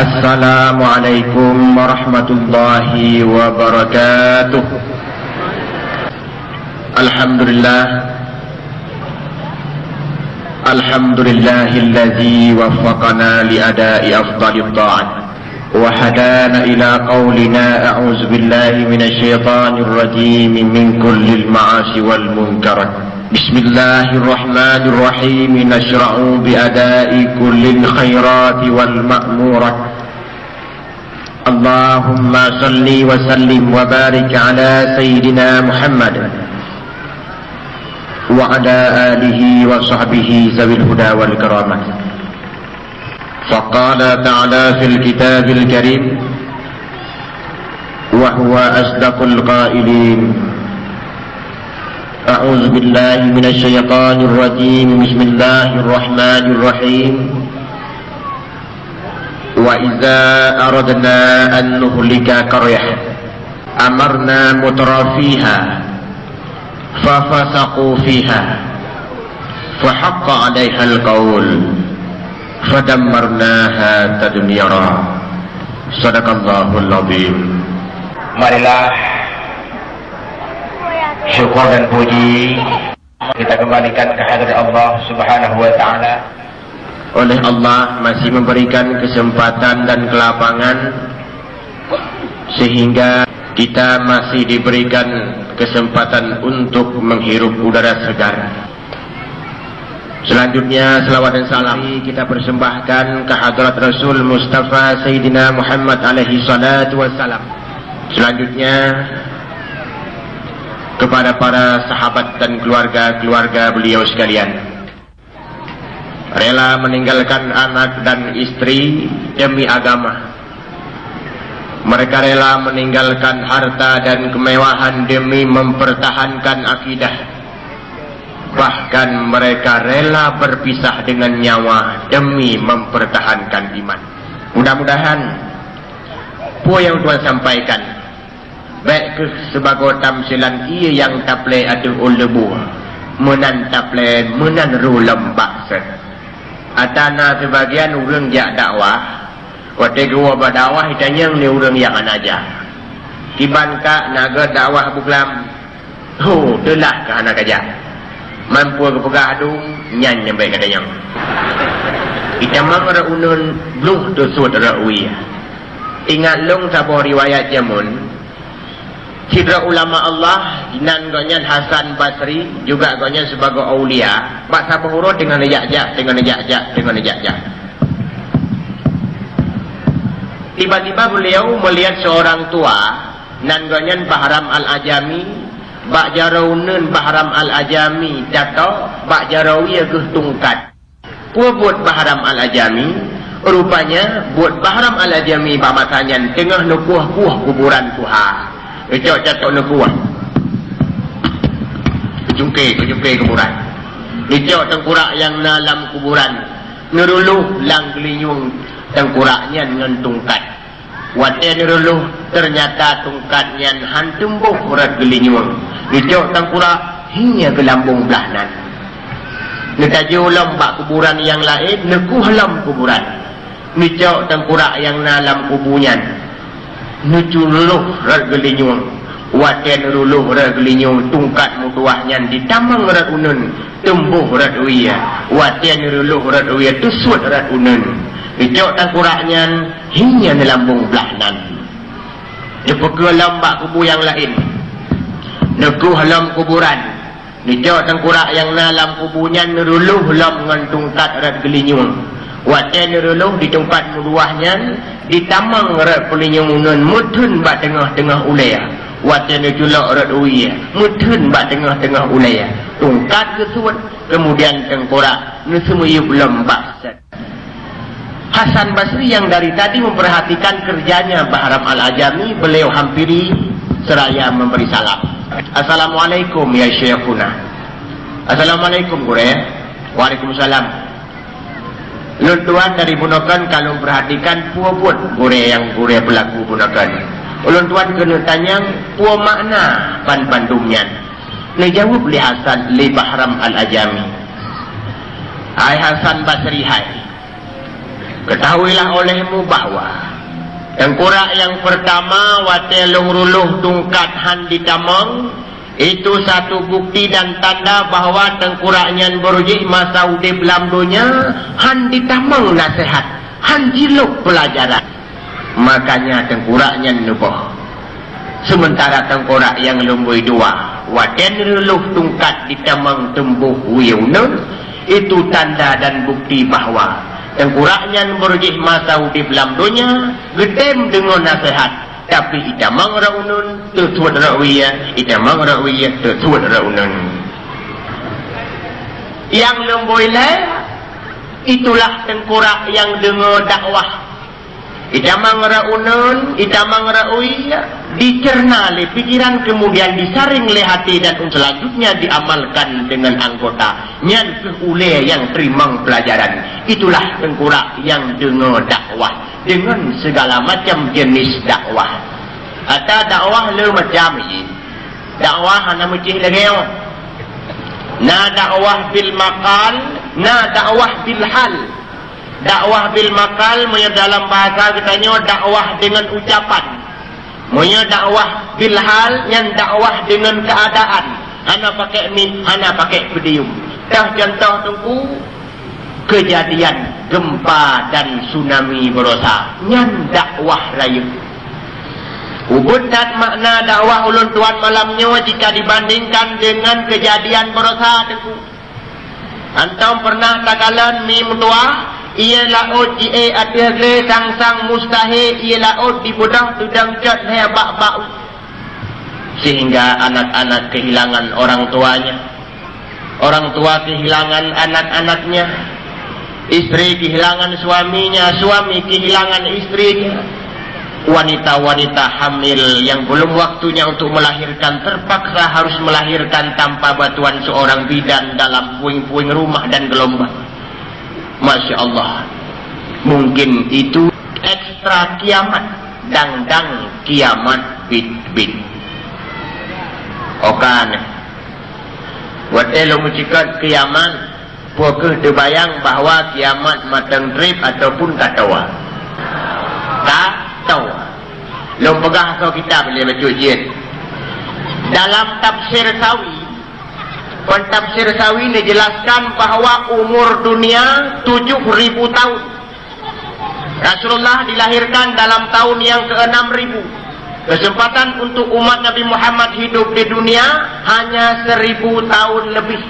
Assalamualaikum warahmatullahi wabarakatuh. Alhamdulillahilladzi waffaqana li ada'i afdhalit ta'at wa hadana ila qaulina a'udzu billahi minasyaitonir rajim min kullil ma'asi wal munkarat. Bismillahirrahmanirrahim. Nashra'u bi ada'i kullil khairati wal ma'murat. Allahumma salli wa sallim wa barik ala sayyidina Muhammad wa ala alihi wa sahbihi zawil huda wal karamah. Faqala ta'ala fil kitabil karim wa huwa asdaqul qailin. A'udzu billahi minasy syaithanir rajim. Bismillahirrahmanirrahim. Wa idza aradna an nuhlika qaryah amarna mutrafiha fafasaqu fiha fahaqqa 'alaiha al-qaul fadammarnaha tadmira. Shadaqallahul azim. Marilah syukur dan puji kita kembalikan ke hadirat Allah Subhanahu wa taala. Oleh Allah masih memberikan kesempatan dan kelapangan sehingga kita masih diberikan kesempatan untuk menghirup udara segar. Selanjutnya selawat dan salam kita persembahkan ke hadrat Rasul Mustafa Sayyidina Muhammad alaihi salatu wassalam. Selanjutnya kepada para sahabat dan keluarga-keluarga beliau sekalian, rela meninggalkan anak dan istri demi agama. Mereka rela meninggalkan harta dan kemewahan demi mempertahankan akidah. Bahkan mereka rela berpisah dengan nyawa demi mempertahankan iman. Mudah-mudahan apa yang Tuhan sampaikan baik ke sebagai tamsilan ia yang taple ada ulebu menan taple menan rulam bakset atana sebagian orang jak dakwah. Waktu gua berdakwah itanya ni orang yang anaja. Tiban ka naga dakwah buklam. Oh, telah ke anak aja. Mampu ke pegah adu nyan nyampai katanya. Ita mangara unun bluh tu sud rawi. Ingat long sabo riwayat jamun. Citra ulama Allah nan gonyan Hasan Basri juga gonyan sebagai aulia. Pak sabo huruf dengan nejak-jak. Tiba-tiba beliau melihat seorang tua nanganyan Bahram Al-Ajami, bak jaraunen Bahram Al-Ajami jatuh, bak jarawi agih tungkat. Buat Bahram Al-Ajami, rupanya buat Bahram Al-Ajami bamasanyan tengah nukuh-kuh kuburan tuha. Ecok jatuh nukuh. Kejungke kuburan. Ecok tengkurak yang dalam kuburan. Ngeruluh lang gelinyung tengkuraknya dengan tungkat. Watian niruluh ternyata tungkatnya hantumbuh urat gelinyung. Ijok tengkurak hingga ke lambung belahnan. Netaji ulam bak kuburan yang lain nekuh lam kuburan. Ijok tengkurak yang dalam kubunya. Nuculuh urat gelinyung. Watian niruluh urat gelinyung tungkat mutuahnya ditamang urat unun. Tumbuh urat uya. Watian niruluh urat uya tusut urat unun. Ijok tengkuraknya hingga di lambung belahnan. Dipukul lambak kubu yang lain. Neguh lam kuburan. Ijok tengkurak yang dalam kubunya neruluh lam dengan tungkat erat gelinyung. Watian neruluh di tempat muduahnya ditamang erat gelinyung nun mutun bak tengah-tengah ulaya. Watian julak erat uya mutun bak tengah-tengah ulaya. Tungkat kesut kemudian tengkurak nesumuyup lambak set. Hasan Basri yang dari tadi memperhatikan kerjanya Bahram Al-Ajami, beliau hampiri seraya memberi salam. Assalamualaikum ya Syekhuna. Assalamualaikum gure. Waalaikumsalam. Luntuan dari Bunokan kalau perhatikan puabut gure yang gure pelaku Bunokan. Luntuan kena tanya puo makna pan-pandumnya. Nejawab li Hasan li Bahram Al-Ajami. Hai Hasan Basri hai. Ketahuilah olehmu bahwa tengkorak yang pertama wate lungruluh tungkat han ditamang, itu satu bukti dan tanda bahwa tengkoraknya berujih masa udip dalam dunia han ditamang nasihat, han jiluk pelajaran. Makanya tengkoraknya nubuh. Sementara tengkorak yang lembui dua waten luluh tungkat ditamang tembuh wiyunan, itu tanda dan bukti bahwa tengkoraknya berujih masa udip dalam dunia gedem dengan nasihat, tapi itamang raunun tertuat rawiya, itamang rawiya tertuat raunun. Yang lemboilah itulah tengkorak yang dengar dakwah. Itamang raunun, itamang rawiya dicerna oleh pikiran, kemudian disaring oleh hati, dan selanjutnya diamalkan dengan anggota nyan keule yang terima pelajaran. Itulah tengkorak yang dengar dakwah dengan segala macam jenis dakwah. Ada dakwah le macam ini. Dakwah hana mecih lagi. Na dakwah bil maqal, na dakwah bil hal. Dakwah bil maqal punya dalam bahasa katanya dakwah dengan ucapan. Punya dakwah bil hal yang dakwah dengan keadaan. Hana pakai min, hana pakai pedium. Dah contoh tunggu kejadian gempa dan tsunami berosa. Nyan dakwah layu. Ubud dan makna dakwah ulun tuan malamnya jika dibandingkan dengan kejadian berosa tunggu. Antum pernah takalan mi mutua? Ia laut ie atir sang mustahil, ia laut di budak tudang cat hebak bau, sehingga anak-anak kehilangan orang tuanya, orang tua kehilangan anak-anaknya, istri kehilangan suaminya, suami kehilangan istrinya, wanita-wanita hamil yang belum waktunya untuk melahirkan terpaksa harus melahirkan tanpa bantuan seorang bidan dalam puing-puing rumah dan gelombang. Masya Allah, mungkin itu ekstra kiamat, dang-dang kiamat bit-bit. Okan, buat elo mencikat kiamat, puakeh terbayang bahwa kiamat matang trip ataupun katawa. Tak tahu. Lom pegah kau kitab boleh baca ujian. Dalam tafsir Sawi, pentafsir Sawi dijelaskan bahwa umur dunia 7.000 tahun. Rasulullah dilahirkan dalam tahun yang ke-6.000. Kesempatan untuk umat Nabi Muhammad hidup di dunia hanya 1.000 tahun lebih.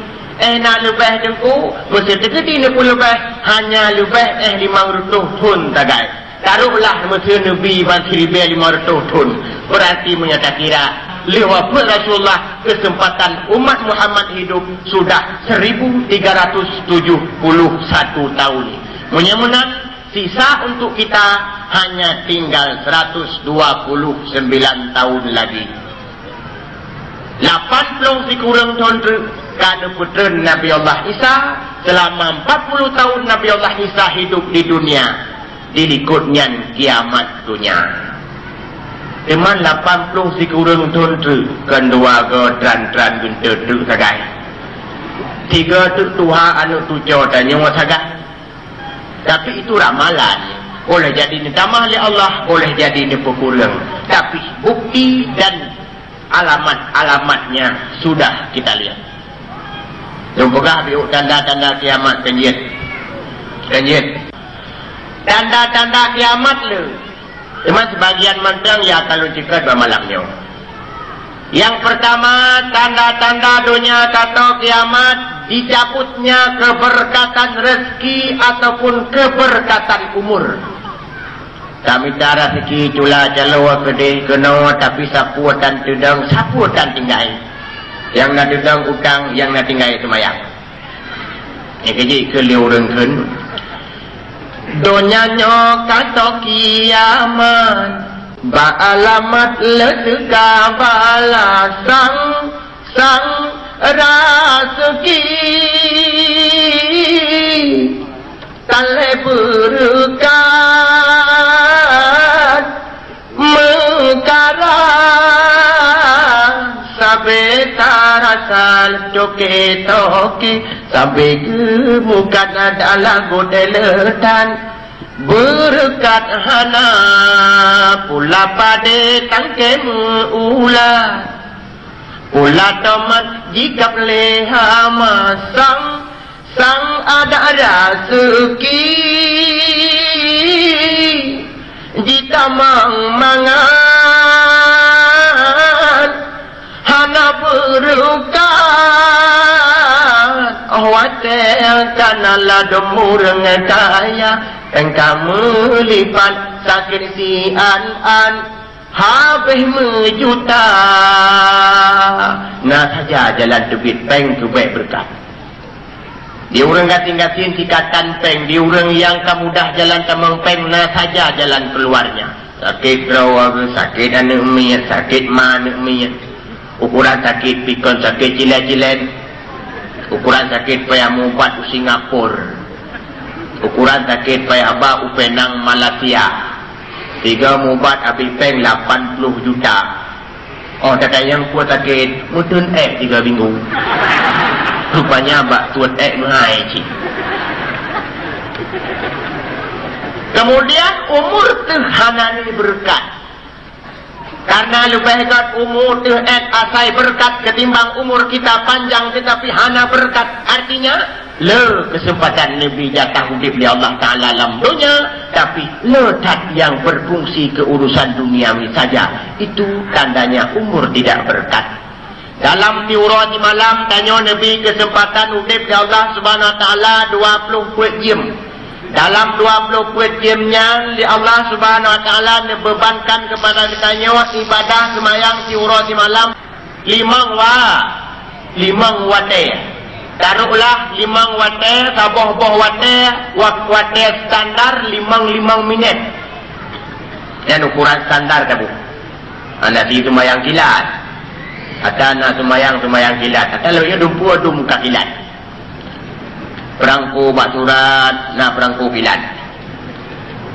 Nak lebih dengku, mesti terjadi ni pun lebih, hanya lebih 500 tahun tagai. Taruhlah mesti Nabi bagi 500 tahun. Berarti menyata kira lewat Rasulullah kesempatan umat Muhammad hidup sudah 1371 tahun. Menyemunat sisa untuk kita hanya tinggal 129 tahun lagi. 80 dikurang tahun kerana putera Nabi Allah Isa, selama 40 tahun Nabi Allah Isa hidup di dunia, dilikutnya kiamat dunia. Teman 80 dikurang tahun kan dua ke tran gentar sagai. 3 tu Tuhan anu tujuh dan nyawa sagai. Tapi itu ramalan. Boleh jadi ni tamah oleh Allah, boleh jadi ni berkurang. Tapi bukti dan alamat-alamatnya sudah kita lihat. Semoga biuk tanda-tanda kiamat kenjit. Tanda-tanda kiamat le. Cuma sebagian mentang ya kalau cekat bermalamnya. Yang pertama, tanda-tanda dunia atau kiamat, dicabutnya keberkatan rezeki ataupun keberkatan umur. Kami cara rezeki itulah jalawa gede kena, tapi sapu dan tudang, sapu dan tinggal. Yang nak tudang utang, yang nak tinggal semayang. Yang keji keliurengkan. Donyanya kata kiamat, ba'alamat lesega balasang sang rezeki tale berkat mekara sabe tarasal toke toke sabe mukan adalah godeletan berkat hana pula pada tangkem ula pula tomat jika leha masang sang ada rezeki jika mangan hana berkat watel kanalah demurang kaya engkau melipat sakit sian-an habis mejuta nah saja jalan debit peng tu baik berkat di orang gating-gating sikatan peng di orang yang kemudah jalan tamang peng nah saja jalan keluarnya sakit rawa sakit anak miat sakit mana miat ukuran sakit pikon sakit cilen-cilen ukuran sakit payah mubat di Singapura ukuran sakit payah abah upenang Malaysia 3 mubat habis peng 80 juta oh tak yang kuat sakit mutun 3 minggu rupanya abah tuan mengai cik kemudian umur terhana ini berkat karena lebih dekat umur asai berkat ketimbang umur kita panjang tetapi hana berkat artinya kesempatan lebih jatah hidup di Allah Ta'ala dalam dunia tapi letak yang berfungsi ke urusan duniawi saja itu tandanya umur tidak berkat dalam tiurati malam tanya Nabi kesempatan hidup di Allah Subhanahu Wa Ta'ala 20 jam dalam 20 jamnya di Allah Subhanahu Wa Ta'ala bebankan kepada kitanya ibadah semayang tiurati malam 5 wate taruhlah 5 wate saboh-boh wate standar 5 minit dan ukuran standar tabu anda si semayang kilat atau anda semayang kilat atau lebihnya dumpu muka kilat perangku bak surat nah perangku kilat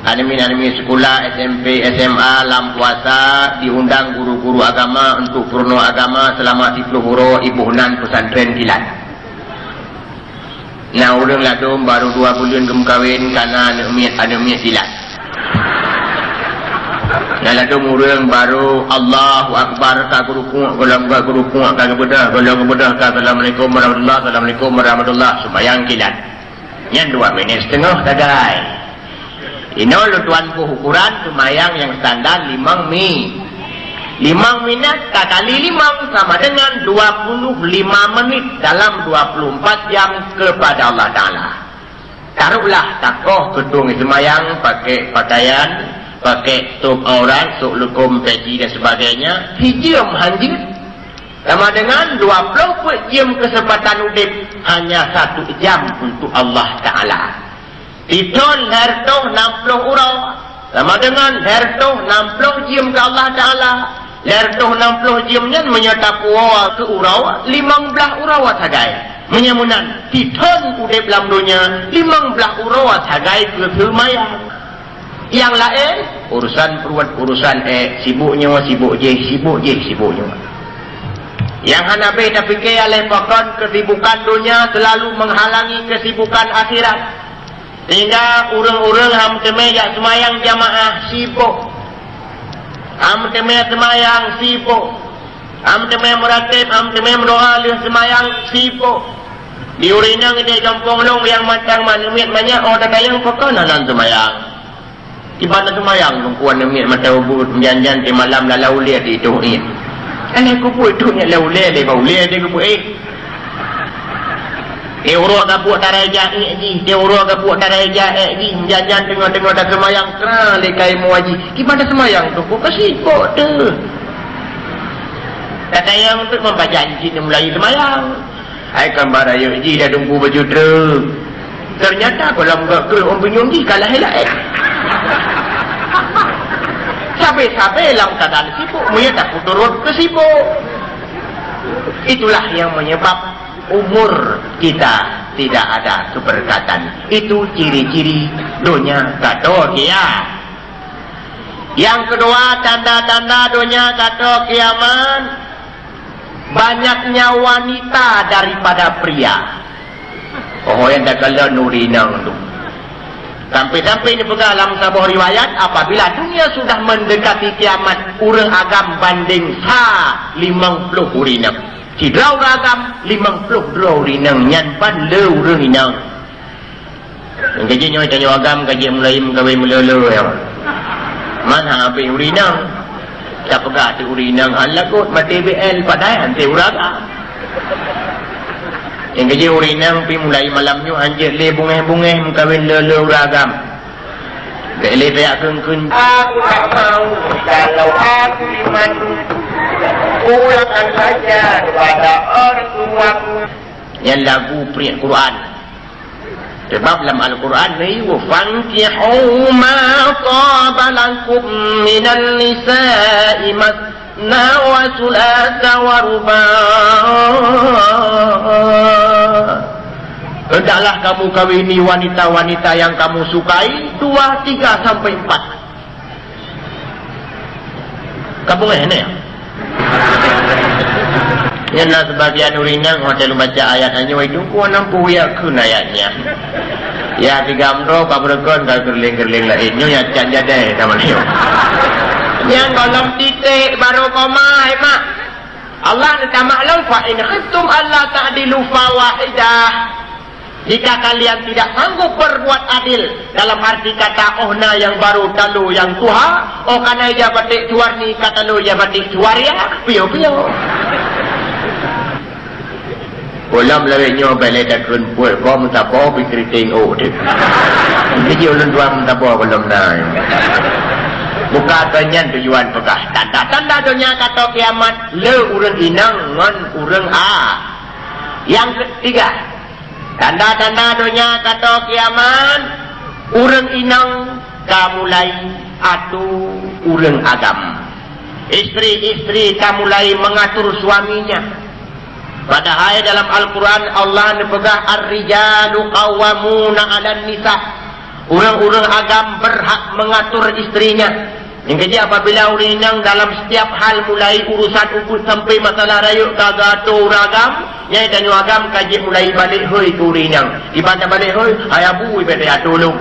animi sekolah SMP SMA lam puasa diundang guru-guru agama untuk purno agama selama 10 huro ibunan pesantren kilat nah orang ladum baru 2 bulan kem kawin karena anemi silat nah ladum orang baru Allahu Akbar ka guru kuat ka bedah ka Assalamualaikum warahmatullahi sembahyang kilat yang 2 minit setengah tagai ini lu tuanku ukuran sembahyang yang standar 5 minit kali 5 sama dengan 25 menit dalam 24 jam kepada Allah Ta'ala. Taruhlah takoh gedung semayang pakai pakaian, pakai top aurat, sok lukum, peci dan sebagainya. Hijam hanjir. Sama dengan 20 jam kesempatan udip hanya 1 jam untuk Allah Ta'ala. Tidon hertoh 60 urau. Sama dengan hertoh 60 jam ke Allah Ta'ala. Lertoh 60 jamnya menyerta puawa ke urau 15 urau sagai menyamunan titon udep dalam dunia 15 urau sagai ke semayang yang lain urusan perut urusan sibuknya yang hanabe tapi ke oleh pokon kesibukan dunia selalu menghalangi kesibukan akhirat sehingga urang-urang hamteme jak semayang jamaah sibuk amteme semayang sibuk amteme meratib amteme mendoa lihat semayang sibuk di urinang di kampung long yang macam manumit banyak tak yang pekonan semayang ibadah semayang lungkuan nemit mata ubud menjanjan di malam lalau lihat di itu aku pun itu nya lalau lihat bau lihat dia ku Euro ka buat taraja ni, euro ka buat taraja ni, jajan tengok-tengok dah semayang kerana lekai muaji. Gimana semayang tu? Kau kasih kok tu. Kata yang untuk membaca janji ni mulai semayang. Hai gambar ayo ji dah tunggu baju truk. Ternyata kalau enggak ke orang bingung ji kalah helak Sampai-sampai dalam keadaan sibuk, punya tak turun ke sibuk. Itulah yang menyebab umur kita tidak ada keberkatan. Itu ciri-ciri dunia kata kiamat. Yang kedua tanda-tanda dunia kata kiamat, banyaknya wanita daripada pria. Oh yang dah kalau nurinang tu Sampai-sampai ini pegang dalam sebuah riwayat, apabila dunia sudah mendekati kiamat, urang agam banding 50 urinang. Si draw agam 50 draw urinang, nyan pan le urang inang. Yang gaji nyoy tanyo agam, gaji mulai menggawe melele ya. Mana apa urinang? Tak pegang tu urinang, halakut mati BL padai hanti uraga. Yang kerja urinang pi mulai malamnya anjir le bungeh-bungeh mengkawin lele ragam. Dek le teriak keun-keun. Aku tak mau kalau aku dimadu. Pulangkan saja kepada orang tuaku. Yang lagu peringat Quran. Sebab dalam Al-Quran ni fankihu ma taba lakum minan nisa'i masna wa sulasa wa ruba'. Hendaklah kamu kawini wanita-wanita yang kamu sukai 2, 3 sampai 4. Kamu ni ya? Yang sebagian urinang hotel baca ayatnya itu ku nampu ya kun ayatnya. Ya digamro kabrekon gerling-gerling lainnya ya can jade sama dia. Yang dalam titik baru koma mak. Allah nak maklum fa in khiftum alla ta'dilu fawahidah. Jika kalian tidak sanggup berbuat adil dalam arti kata ohna yang baru talu yang tuha, oh kana ja batik suarni kata lu ja batik suaria, piyo-piyo. Ulam lawenya balai dah kerumpul, kau minta bawa pergi tengok dia. Ini ulang dua minta bawa belum naik. Buka tanyan tujuan pegah. Tanda-tanda dunia kata kiamat, le urang inang ngan urang a. Yang ketiga, tanda-tanda dunia kata kiamat, urang inang kamulai atu urang agam. Istri-istri kamulai mengatur suaminya. Padahal dalam Al-Quran Allah nepegah ar-rijalu qawwamuna 'alan nisa. Orang-orang agam berhak mengatur istrinya. Yang kerja apabila urinang dalam setiap hal mulai urusan ukut sampai masalah rayuk kagato ragam, nyai tanyo agam kaji mulai balik hoi tu urinang. Ibadah balik hoi, ayabu ibadah tolong.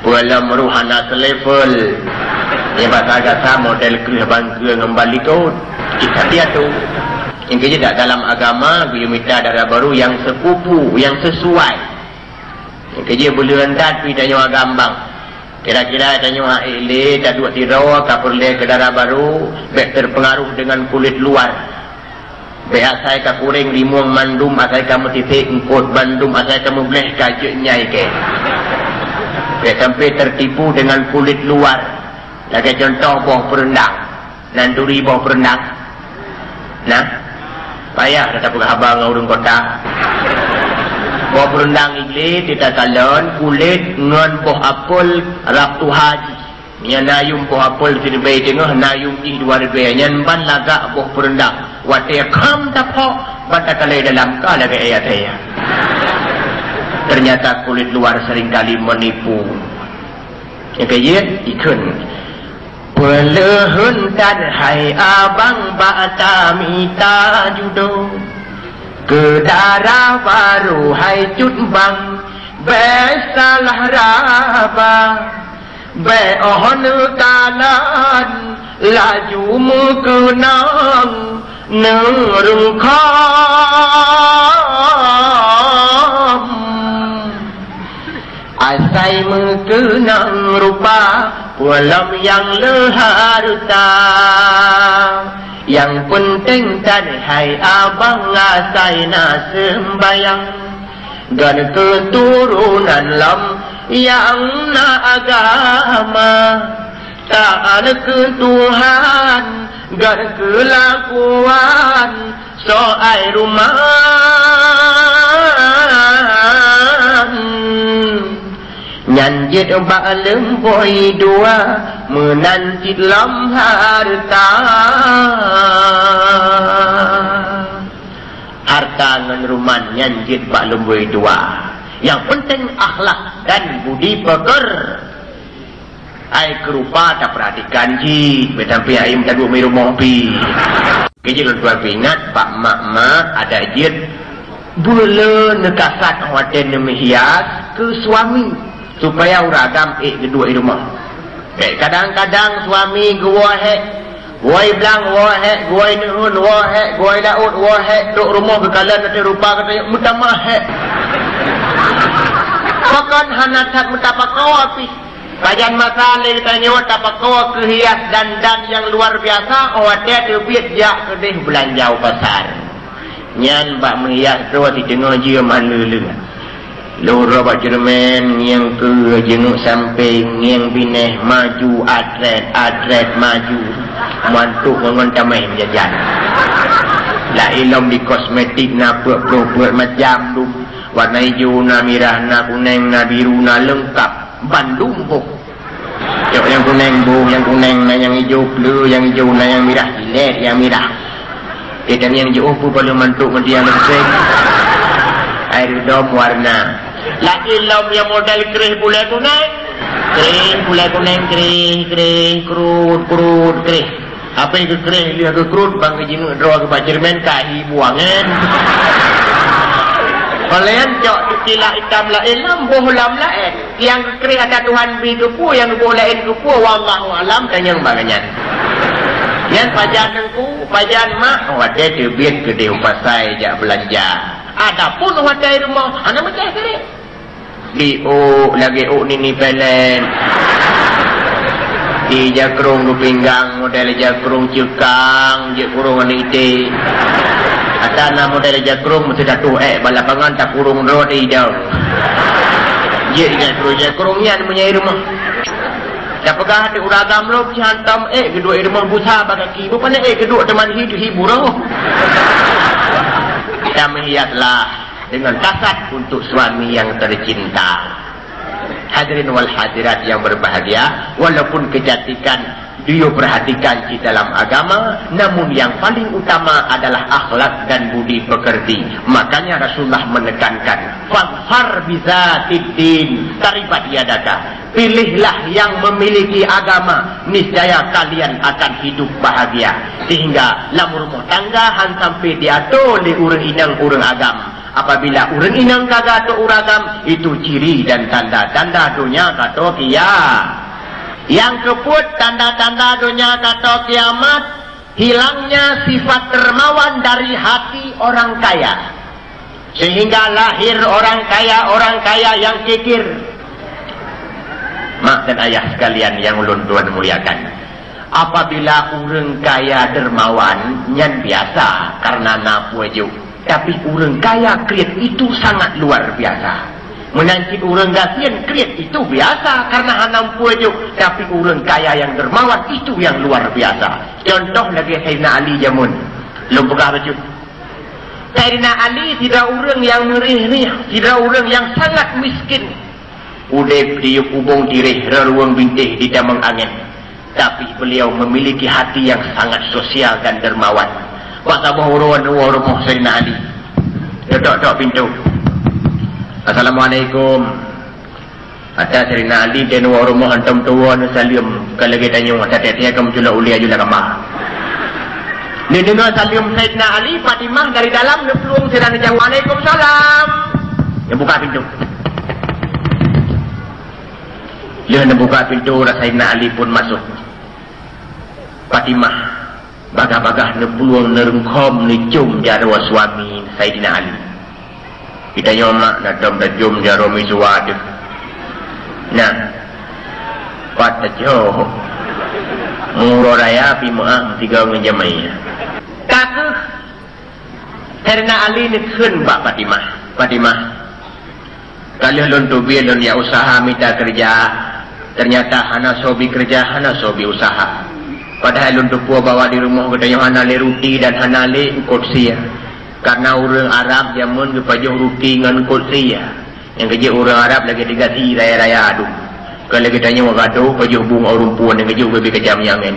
Walam ruhana selevel. Yang bahasa model kerja ngembali kau. Kita dia tu yang kerja tak dalam agama dia minta darah baru yang sepupu yang sesuai yang kerja boleh rendat pergi tanya agambang kira-kira tanya ile tak dua tirawa kapur le ke darah baru baik terpengaruh dengan kulit luar baik asai ka kuring limuang mandum asai kamu titik engkot bandum asai kamu boleh kajut nyai ke baik sampai tertipu dengan kulit luar lagi contoh bawah perendang nanduri bawah perendang. Nah, payah kata penghabang urung kota. Bawa berendang igli, tidak talon, kulit, ngan boh apel, rap tu haji. Nya nayum boh apel, sini bayi tengah, nayum di luar bayi. Nyan ban lagak boh berendang. Watia kam tapok, bata kalai dalam kala ke ayat saya. Ternyata kulit luar seringkali menipu. Yang kaya, ikun. Pelehun dan hai abang bata mita judo ke darah baru hai cut bang besalah raba be ohon talan laju mukenang nerung kham asai mukenang rupa walam yang leharta yang penting dan hai abang asai na sembayang dan keturunan lam yang na agama tak ada ketuhan dan kelakuan soai rumah nyanjit ba'alem boy dua menanjit lam harta harta ngan ruman nyanjit ba'alem boy dua yang penting akhlak dan budi peker ai kerupa tak perhatikan ji betampi ai minta dua mi rumah pi keji tuan ingat pak mak ada jid bule nekasat hotel nemi hias ke suami supaya uragam kedua rumah. Kadang-kadang suami gua Goi belang, goi nuhun, goi daud, duk rumah kekalan nanti rupa kata, muta mahek. Bahkan hanatat muta pakawa api. Kajian masalah kita nyewa tapakawa kehias dandan yang luar biasa. Awatnya terbit jak kedih belanja pasar. Nyan bak menghias tu di tengah dia malu-lu. Lura bak Jerman yang ke jenguk samping yang bineh maju atlet maju mantuk ngon tamai menjajan la ilom di kosmetik na buat macam tu warna hijau na merah na kuning na biru na lengkap Bandung kok yang kuning bu yang kuning na yang hijau blue yang hijau na yang merah hilet yang merah dan yang hijau pun perlu mantuk mendiang bersih air dom warna lagi ilom yang model kerih bulai kuning kerih kerut kerih apa itu kerih dia ke kerut bang jinu draw ke Jerman kahi buangan kalian cok kila hitam la ilam bohlam lain yang kerih ada Tuhan bi ke pu yang bolain ke pu wallahu alam dan yang baganyan yang pajanku pajan mak wade terbit ke dia pasai jak belanja adapun wadai rumah ana macam kerih di lagi ni pelen di jakrung du pinggang model jakrung cekang je kurung ite atana model jakrung mesti datu balapangan tak kurung road hidau je jakrungnya punya rumah apakah ada uragam lo hantam kedua rumah busa bagaki bukan kedua teman hibur kita melihatlah dengan kasat untuk suami yang tercinta. Hadirin wal hadirat yang berbahagia, walaupun kecantikan dia perhatikan di dalam agama, namun yang paling utama adalah akhlak dan budi pekerti. Makanya Rasulullah menekankan, "Fadhfar bizatiddin, taribat yadaka." Pilihlah yang memiliki agama, niscaya kalian akan hidup bahagia. Sehingga lamun rumah tangga han sampai diatur oleh urang inang urang agama. Apabila urang inang kagak atau uragam, itu ciri dan tanda-tanda dunia kata kiamat. Yang keput tanda-tanda dunia kata kiamat, hilangnya sifat dermawan dari hati orang kaya. Sehingga lahir orang kaya yang kikir. Mak dan ayah sekalian yang ulun tuan muliakan. Apabila urang kaya dermawan, nyan biasa karena napu aja. Tapi orang kaya kreat itu sangat luar biasa. Menanti orang gasian kreat itu biasa karena hanam pujuk. Tapi orang kaya yang dermawan itu yang luar biasa. Contoh lagi Sayyidina Ali jamun. Belum pegah baju. Sayyidina Ali tidak orang yang merih-rih, tidak orang yang sangat miskin. Udah diuk ubung dirih reruang bintih di damang angin. Tapi beliau memiliki hati yang sangat sosial dan dermawan. Masa bahuruan rumah Sayyidina Ali. Dok pintu. Assalamualaikum. Ada Sayyidina Ali dan rumah hantam tuan salim. Kalau kita tanya tadi kamu jula ulia jula kamar. Ni dengar salim Sayyidina Ali, Fatimah dari dalam nepelung sedang jawab Waalaikumsalam. Dia buka pintu. Dia buka pintu, Sayyidina Ali pun masuk. Fatimah bagah-bagah nepuluang nerengkom necum jarwa suami Sayyidina Ali. Kita nyomak nadam najum jarwa mizuad. Nah, pada jauh muroraya pimaang tiga ngejamai. Kakak Sayyidina Ali ni khun Mbak Fatimah. Kalau lon tubi lon ya usaha minta kerja, ternyata hana sobi kerja, hana sobi usaha. Padahal untuk puas bawa di rumah katanya hanale roti dan hanale kursi ya. Karena orang Arab zaman kepajuh roti dengan kursi ya. Yang kerja orang Arab lagi digasi raya-raya aduh. Kalau kita tanya wagaduh pajuh bunga rumpuan yang kerja lebih kejam yangan.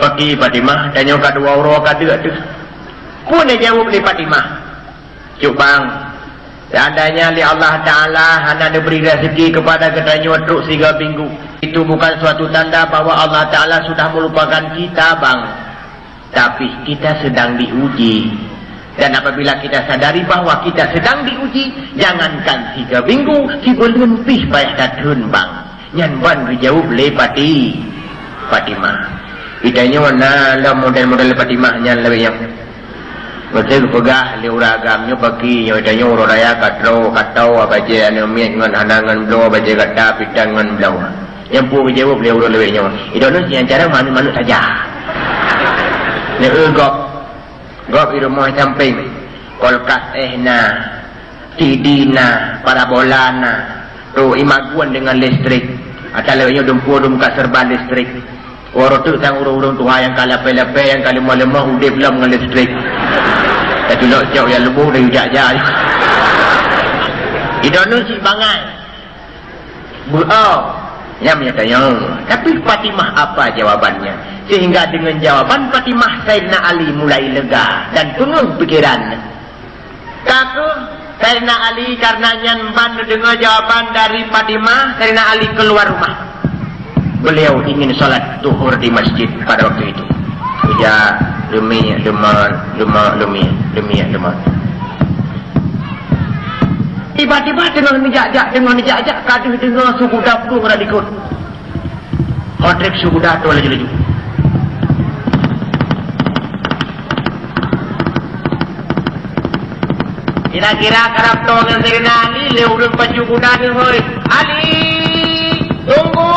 Pagi Fatimah tanya kedua orang kata tu. Pun dia jawab oleh Fatimah. Cuk bang, seandainya li Allah Ta'ala hanya diberi rezeki kepada katanya truk 3 minggu. Itu bukan suatu tanda bahwa Allah Ta'ala sudah melupakan kita bang. Tapi kita sedang diuji. Dan apabila kita sadari bahawa kita sedang diuji, jangankan 3 minggu, 3 bulan lebih payah datun bang. Nyan ban dijawab le Fatimah. Idanya mana lah model-model Fatimah nyan lebih yang betul pegah le uragamnya bagi idanya orang raya katau abaje anu mian ngan hanangan blau abaje kata pitang ngan blau. Yang pu dijawab le urang lebihnya. Idanya yang cara manu-manu saja. Ne gop di rumah samping kolkas TV na parabola na tu imaguan dengan listrik atau lewatnya dum kat serban listrik orang tu sang urung-urung tuha yang kalape-lape yang kalimah-lemah udip lah dengan listrik tapi lok jauh yang lebuh dari ujak-jak idonu si bangai yang menyatanya tapi Fatimah apa jawabannya sehingga dengan jawaban Fatimah Sayyidina Ali mulai lega dan penuh pikiran kaku Sayyidina Ali karena nyanban dengan jawaban dari Fatimah Sayyidina Ali keluar rumah beliau ingin sholat zuhur di masjid pada waktu itu ya lemah tiba-tiba dengan nijak-jak kaduh dengan suku dapur ada ikut kodrek suku dapur laju-laju kira-kira karap to dengan Sayyidina Ali leurung pacu kuda ni hoi Ali tunggu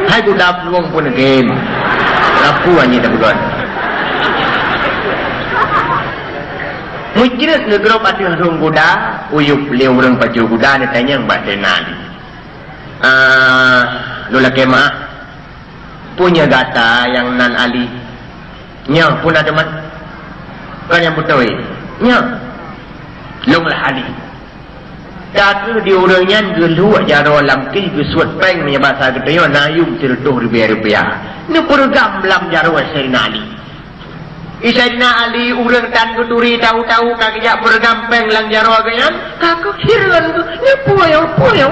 hai kuda peluang pun game lapu hanya tak bukan mujrid negara patih rung kuda uyup leurung pacu kuda ni tanya mbak Sayyidina Ali lula kemah punya gata yang nan Ali nya pun ada man kan yang betul nya longlah Ali kata di orangnya gelu jaro lamki gesut peng punya bahasa ketanya nayum tertuh rupiah ni program lam jaro Sayyidina Ali Sayyidina Ali urang tan keduri tahu-tahu kakak program peng lang jaro ganyan kakak hiran ni poyo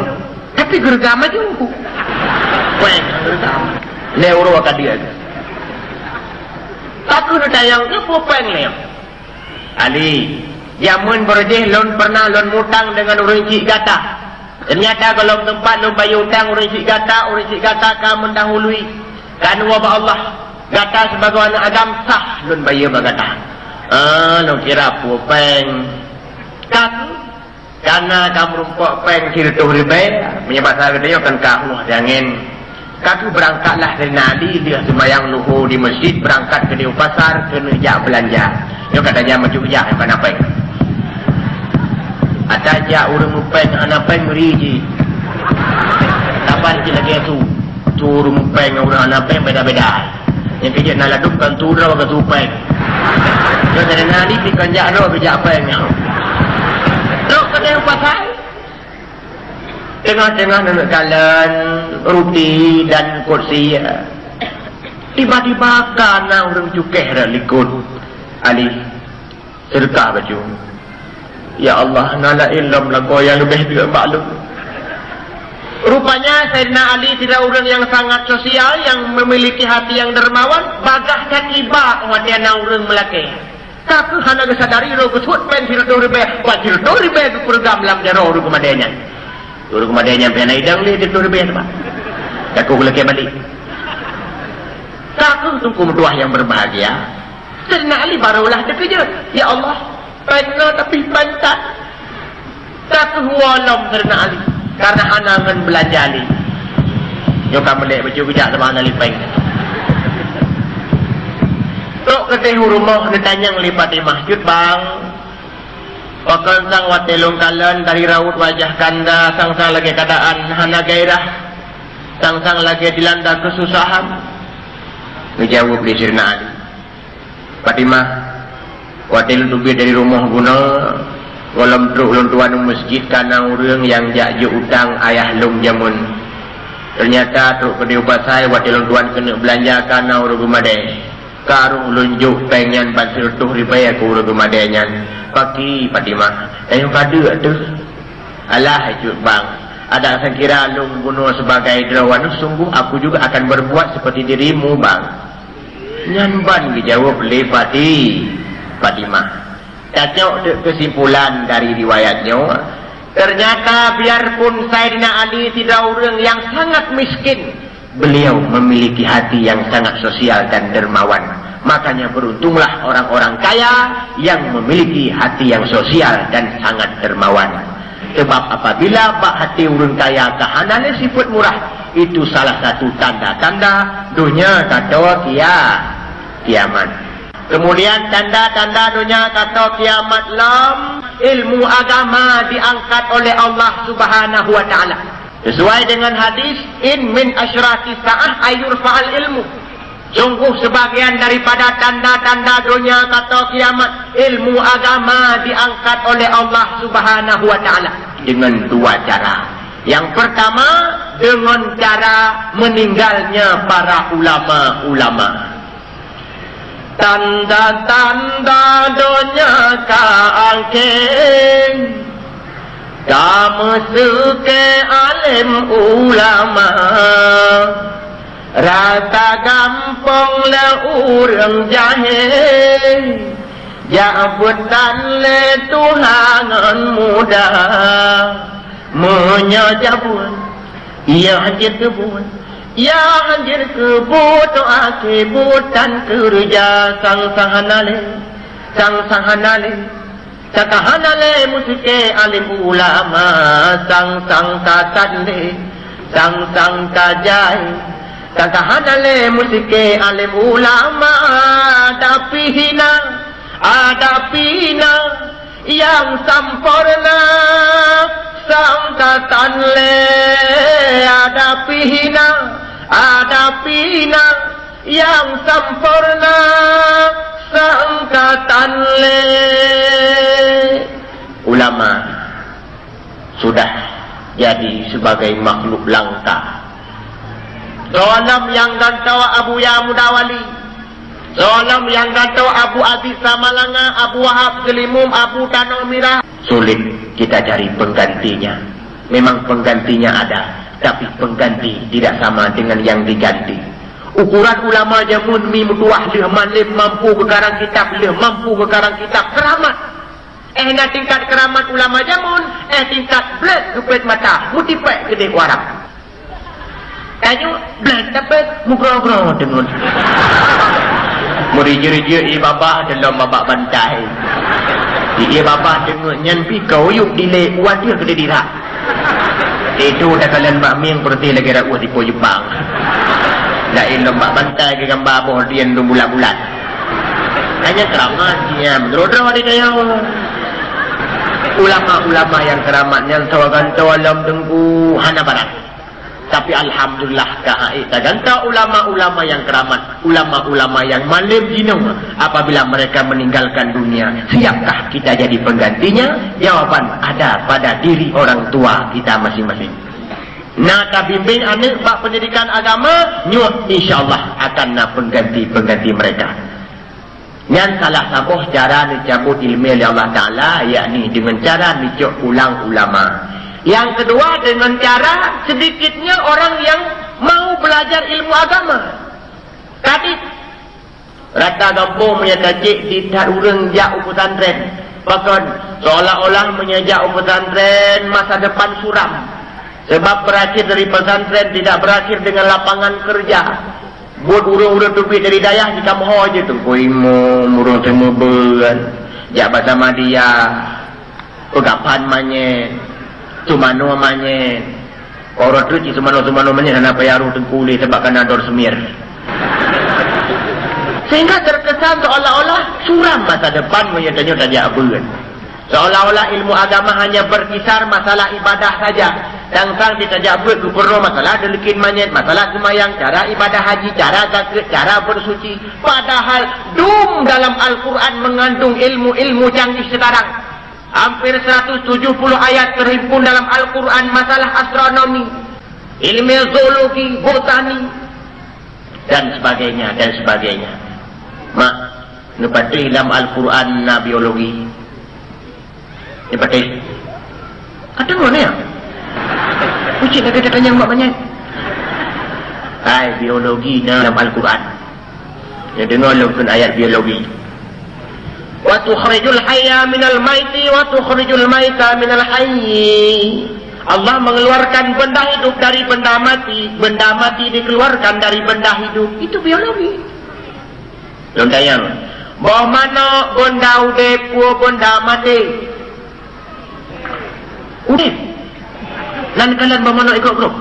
tapi gergam aja aku peng gergam leuro akan dia takut tayang apa peng leo Ali jamun berjeh lon pernah lon mutang dengan orang cik gata ternyata kalau tempat lon bayar hutang orang cik gata kan mendahului kan wabah Allah gata sebagai anak agam sah lon bayar bagata lon kira apa peng takut karena kamu rumpuk peng sirtuh ribai menyebab saya katanya akan kahuh jangan kaku berangkatlah dari Nadi dia sembahyang luhur di masjid berangkat ke di pasar kena jak belanja dia katanya macam jak yang mana peng ada jak urang peng anak peng meriji kapan lagi tu urang peng urang anak peng beda-beda yang kerja nak ladupkan turau ke tu peng dia dari Nadi pikan jak ro ke jak peng ro ke di pasar tengah-tengah nak jalan roti dan kursi tiba-tiba kana orang cukeh dah likut Ali sedekah baju ya Allah nala ilm lagu yang lebih tidak maklum rupanya Sayyidina Ali tidak orang yang sangat sosial yang memiliki hati yang dermawan bagah takiba wadiana orang melaki tapi hana kesadari ro kesut pen sirdo ribe ke program lam jaro ro kemadanya turun kemadanya sampai naik dang dia turun lebih apa aku lagi balik takut tunggu doa yang berbahagia Sayyidina Ali barulah terkejut ya Allah pernah tapi pantat takut walam Sayyidina Ali karena anangan belanja Ali nyoka melek baju kejak sama Ali peng tok ketemu rumah ditanya ngelipat di masjid bang Wakil sang watilung kalan dari raut wajah kanda sang-sang lagi keadaan hana gairah sang-sang lagi dilanda kesusahan dijawab di Sayyidina Ali Fatimah watil tubi dari rumah guna walam truk lon tuan masjid karena orang yang jakju utang ayah lung jamun ternyata truk kedua pasai watil tuan kena belanja karena orang gumadai karung lunjuk pengen bantu tuh ribaya ku urang gumadainya pagi Fatimah ayo kadu atuh alah hajuk bang Ada saya kira lu bunuh sebagai derawan, sungguh aku juga akan berbuat seperti dirimu bang. Nyanban dijawab oleh Fatimah. Cacok kesimpulan dari riwayatnya, ternyata biarpun Sayyidina Ali tidak orang yang sangat miskin, beliau memiliki hati yang sangat sosial dan dermawan. Makanya beruntunglah orang-orang kaya yang memiliki hati yang sosial dan sangat dermawan. Sebab apabila bak hati urun kaya kahanane sifat murah, itu salah satu tanda-tanda dunia kata kiamat. Kemudian tanda-tanda dunia kata kiamat lam, ilmu agama diangkat oleh Allah Subhanahu wa taala. Sesuai dengan hadis, in min asyrati sa'ah ayurfa'al ilmu. Sungguh sebagian daripada tanda-tanda dunia kata kiamat, ilmu agama diangkat oleh Allah Subhanahu wa taala dengan dua cara. Yang pertama, dengan cara meninggalnya para ulama-ulama. Tanda-tanda dunia kaangkeng, kamu suke alim ulama. Rasa gampang le urang jahil, jabutan le Tuhanan muda, menyajabun, ia hadir kebun, ia hadir kebun, doa kebutan kerja sang hanale, sakahanale musike alim ulama, sang katanle, sang kajai. Kakahanale musike alim ulama, ada pina yang sampurna, sangkatanle ada pina yang sampurna, sangkatanle. Ulama sudah jadi sebagai makhluk langka. Soalam yang gantawa Abu Ya Mudawali, soalam yang gantawa Abu Aziz Samalanga, Abu Wahab Selimum, Abu Tanah Mirah. Sulit kita cari penggantinya. Memang penggantinya ada, tapi pengganti tidak sama dengan yang diganti. Ukuran ulama jamun mi mutuah leh malim mampu ke karang kitab, keramat. Na tingkat keramat ulama jamun, tingkat blek gepet mata, mutipek gede warang. Kanyo blek dapat mugra-mugra dengan merija-rija babah dalam babak bantai. Babah dengan nyan pikau yuk dile uat dia kena dirak. Itu dah kalian mak ming perti lagi rakyat di Jepang. Lain lembak bantai ke gambar boh dian lu bulat-bulat. Hanya keramat dia menurut di kaya. Ulama-ulama yang keramatnya tawagan tawalam tengku hana barat. Tapi alhamdulillah kadang-kadang ulama-ulama yang keramat, ulama-ulama yang malim jinung, apabila mereka meninggalkan dunia, siapkah kita jadi penggantinya? Jawaban ada pada diri orang tua kita masing-masing. Nah, bimbing anak bak pendidikan agama, nyuh insyaallah akan pengganti mereka. Yang salah satu cara dicabut ilmu Allah Ta'ala, yakni dengan cara dicok ulang ulama. Yang kedua dengan cara sedikitnya orang yang mau belajar ilmu agama. Tadi rata kampung menyatakan tidak urang jak pesantren. Bahkan seolah-olah menyejak pesantren masa depan suram. Sebab berakhir dari pesantren tidak berakhir dengan lapangan kerja. Buat urang-urang tupi dari dayah di kamu aja tu. Koimo murung semua beran. Jak bersama dia. Pegapan manyen. Sumano manyen. Orang tu sumano manyen dan apa yaru tengkuli sebab kena dor semir. Sehingga terkesan seolah-olah suram masa depan menyatanya tadi abeun. Seolah-olah ilmu agama hanya berkisar masalah ibadah saja. Sang ditajabut gubernur masalah delikin manyet, masalah semayang, cara ibadah haji, cara zakat, cara bersuci. Padahal dalam Al-Quran mengandung ilmu-ilmu canggih sekarang. Hampir 170 ayat terhimpun dalam Al-Quran masalah astronomi, ilmu zoologi, botani, dan sebagainya. Mak, nupati dalam Al-Quran na biologi. Nupati. Ada mana ya? Ucik nak kata tanya mak banyak. Hai, biologi dalam Al-Quran. Ya, dengar lukun ayat biologi. Wa tukhrijul hayya minal maiti wa tukhrijul maita minal hayyi. Allah mengeluarkan benda hidup dari benda mati dikeluarkan dari benda hidup. Itu biologi. Belum tayang. Bahawa mana benda udip, benda mati. Udip. Dan kalian bahawa mana ikut grup.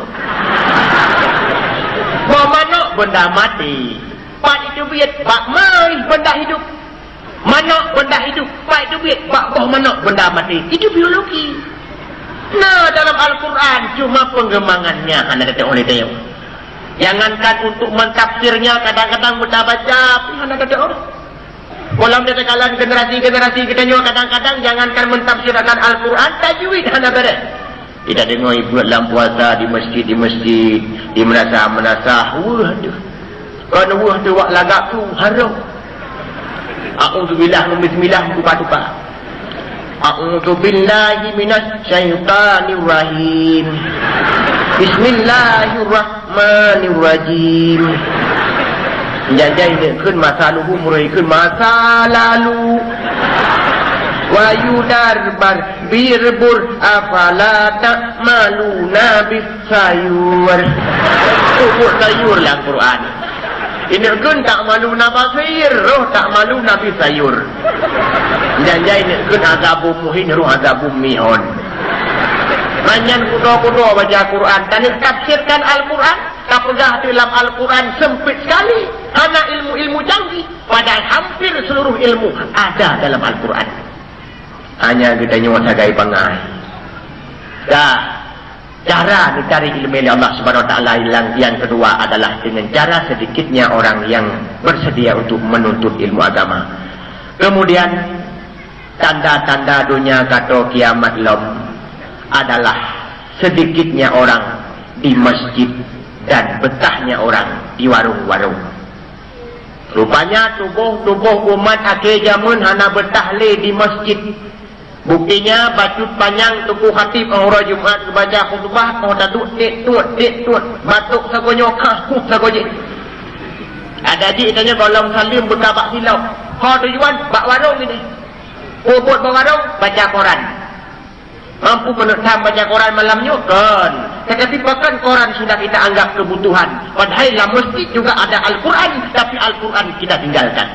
Bahawa mana benda mati. Pak itu biat, pak mai benda hidup. Mana benda hidup, pak itu biat, pak bahawa mana benda mati. Itu biologi. Nah, dalam Al-Quran cuma pengembangannya anda kata oleh dia. Jangankan untuk mentafsirnya, kadang-kadang kita baca, anda kata orang. Kolam dia kalian generasi-generasi kita juga kadang-kadang jangankan mentafsirkan Al-Quran, tajwid anda beres. Tidak dengar ibu dalam puasa di masjid, di menasah. Waduh. Kan wah tu wak lagak tu haram. A'udzubillah bismillah tupa-tupa. A'udzubillahi minasyaitanir rahim. Bismillahirrahmanirrahim. Jajai dia kun masa lalu murai kun masa lalu. Wa yudarbar birbur afala ta'maluna bisayur. Ubur sayur lah Quran. Ini kun tak malu nabasir, roh tak malu nabi sayur. Janjai ini kun azabum muhin, roh azabum mihon. Manyan kudo-kudo baca Quran. Dan tafsirkan Al-Quran. Tak pernah dalam Al-Quran sempit sekali. Hanya ilmu-ilmu canggih. Padahal hampir seluruh ilmu ada dalam Al-Quran. Hanya kita nyawa sagai pangai. Dah. Cara mencari ilmu oleh Allah Subhanahu Wa Taala yang kedua adalah dengan cara sedikitnya orang yang bersedia untuk menuntut ilmu agama. Kemudian tanda-tanda dunia kata kiamat lom adalah sedikitnya orang di masjid dan betahnya orang di warung-warung. Rupanya tubuh umat akhir zaman hana bertahlil di masjid. Buktinya bacut panjang tubuh khatib orang Jumat baca khutbah kau dah tuat batuk sagonyok sagojik. Ada ji tanya golong salim berkabak silau. Kau tujuan bak warung ini. Bobot bak warung baca Quran. Mampu menetam baca Quran malamnya kan. Tetapi bahkan Quran sudah kita anggap kebutuhan. Padahal dalam masjid juga ada Al-Quran, tapi Al-Quran kita tinggalkan.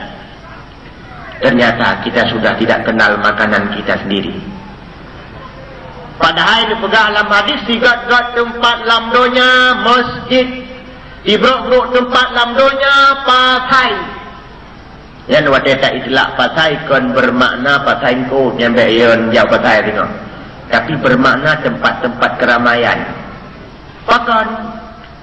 Ternyata kita sudah tidak kenal makanan kita sendiri. Padahal ini pegang dalam hadis, sigat-gat tempat lamdonya masjid. Ibrok-brok tempat lamdonya pasai. Yang waktu tak istilah pasai kan bermakna pasai ko nyampe yon jauh pasai tengok. Tapi bermakna tempat-tempat keramaian. Bahkan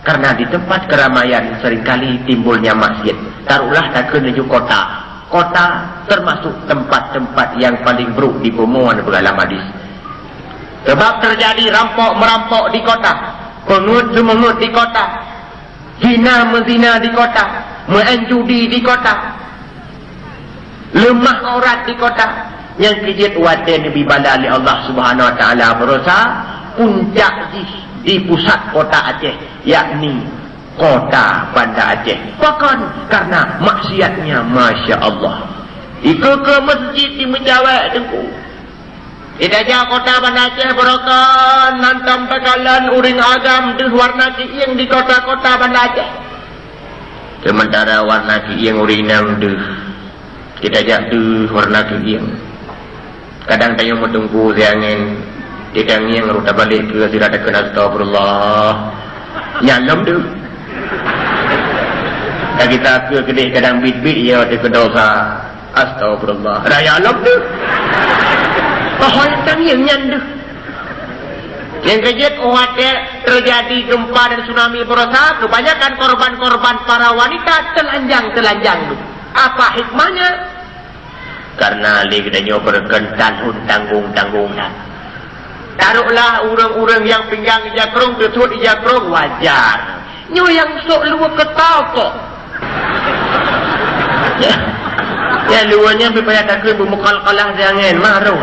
karena di tempat keramaian seringkali timbulnya masjid. Taruhlah tak menuju kota. Kota termasuk tempat-tempat yang paling buruk di Bomoan dalam hadis. Sebab terjadi rampok-merampok di kota, pengut-mengut di kota, zina-menzina di kota, menjudi di kota, lemah aurat di kota. Yang kejit wadah Nabi bala oleh Allah Subhanahu Wa Taala berusaha puncak di pusat kota Aceh, yakni kota Banda Aceh. Bahkan karena maksiatnya Masya Allah. Ika ke masjid di menjawab tengku. Tidak jauh kota Banda Aceh berokan nantam bakalan uring agam di warna kiing di kota-kota Banda Aceh. Sementara warna kiing uring nang di tidak jauh warna kiing. Kadang tanya menunggu siangin tidak yang ruta balik ke tidak ada kena astagfirullah. Nyalem tu. Dan kita ke kedai kadang bit-bit ya dia kedosa. Astagfirullah. Raya alam tu. Pohon tangyang nyandu. Yang kejut umatnya terjadi gempa dan tsunami berusaha. Kebanyakan korban-korban para wanita telanjang-telanjang. Apa hikmahnya? Karena kita berkentan tanggung-tanggungan. Taruhlah orang-orang yang pinggang jakrong, tutut jakrong wajar. Nyo yang sok luar ketau kok. Ya luarnya supaya tak kena bermukal-kalah jangan marah.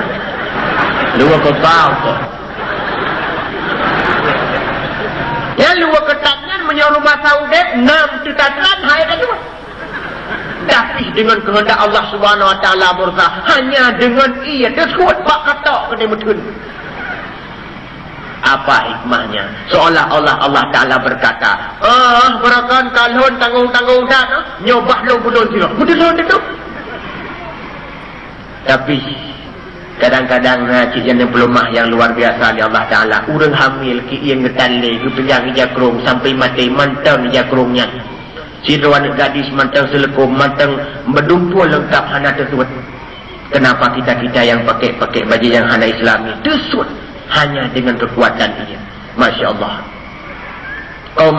Luar ketau kok. tuan rumah Saudek 6 tetatan hai dah tu. Tapi dengan kehendak Allah Subhanahu Wa Taala bersa hanya dengan ia tersebut bak kata kena betul. Apa hikmahnya? Seolah-olah Allah Taala berkata, berakan kalon tanggung-tanggung dah nyobah lo belum sira. Betul tu. Tapi kadang-kadang cijian yang pelumah yang luar biasa oleh Allah Ta'ala. Orang hamil ki yang ngetale ke penjang jakrung sampai mati mantang jakrungnya. Si rawan gadis mantang selekum mantang berdumpul lengkap hana tersebut. Kenapa kita yang pakai baju yang hana Islami tersebut hanya dengan kekuatan dia. Masya Allah. Kaum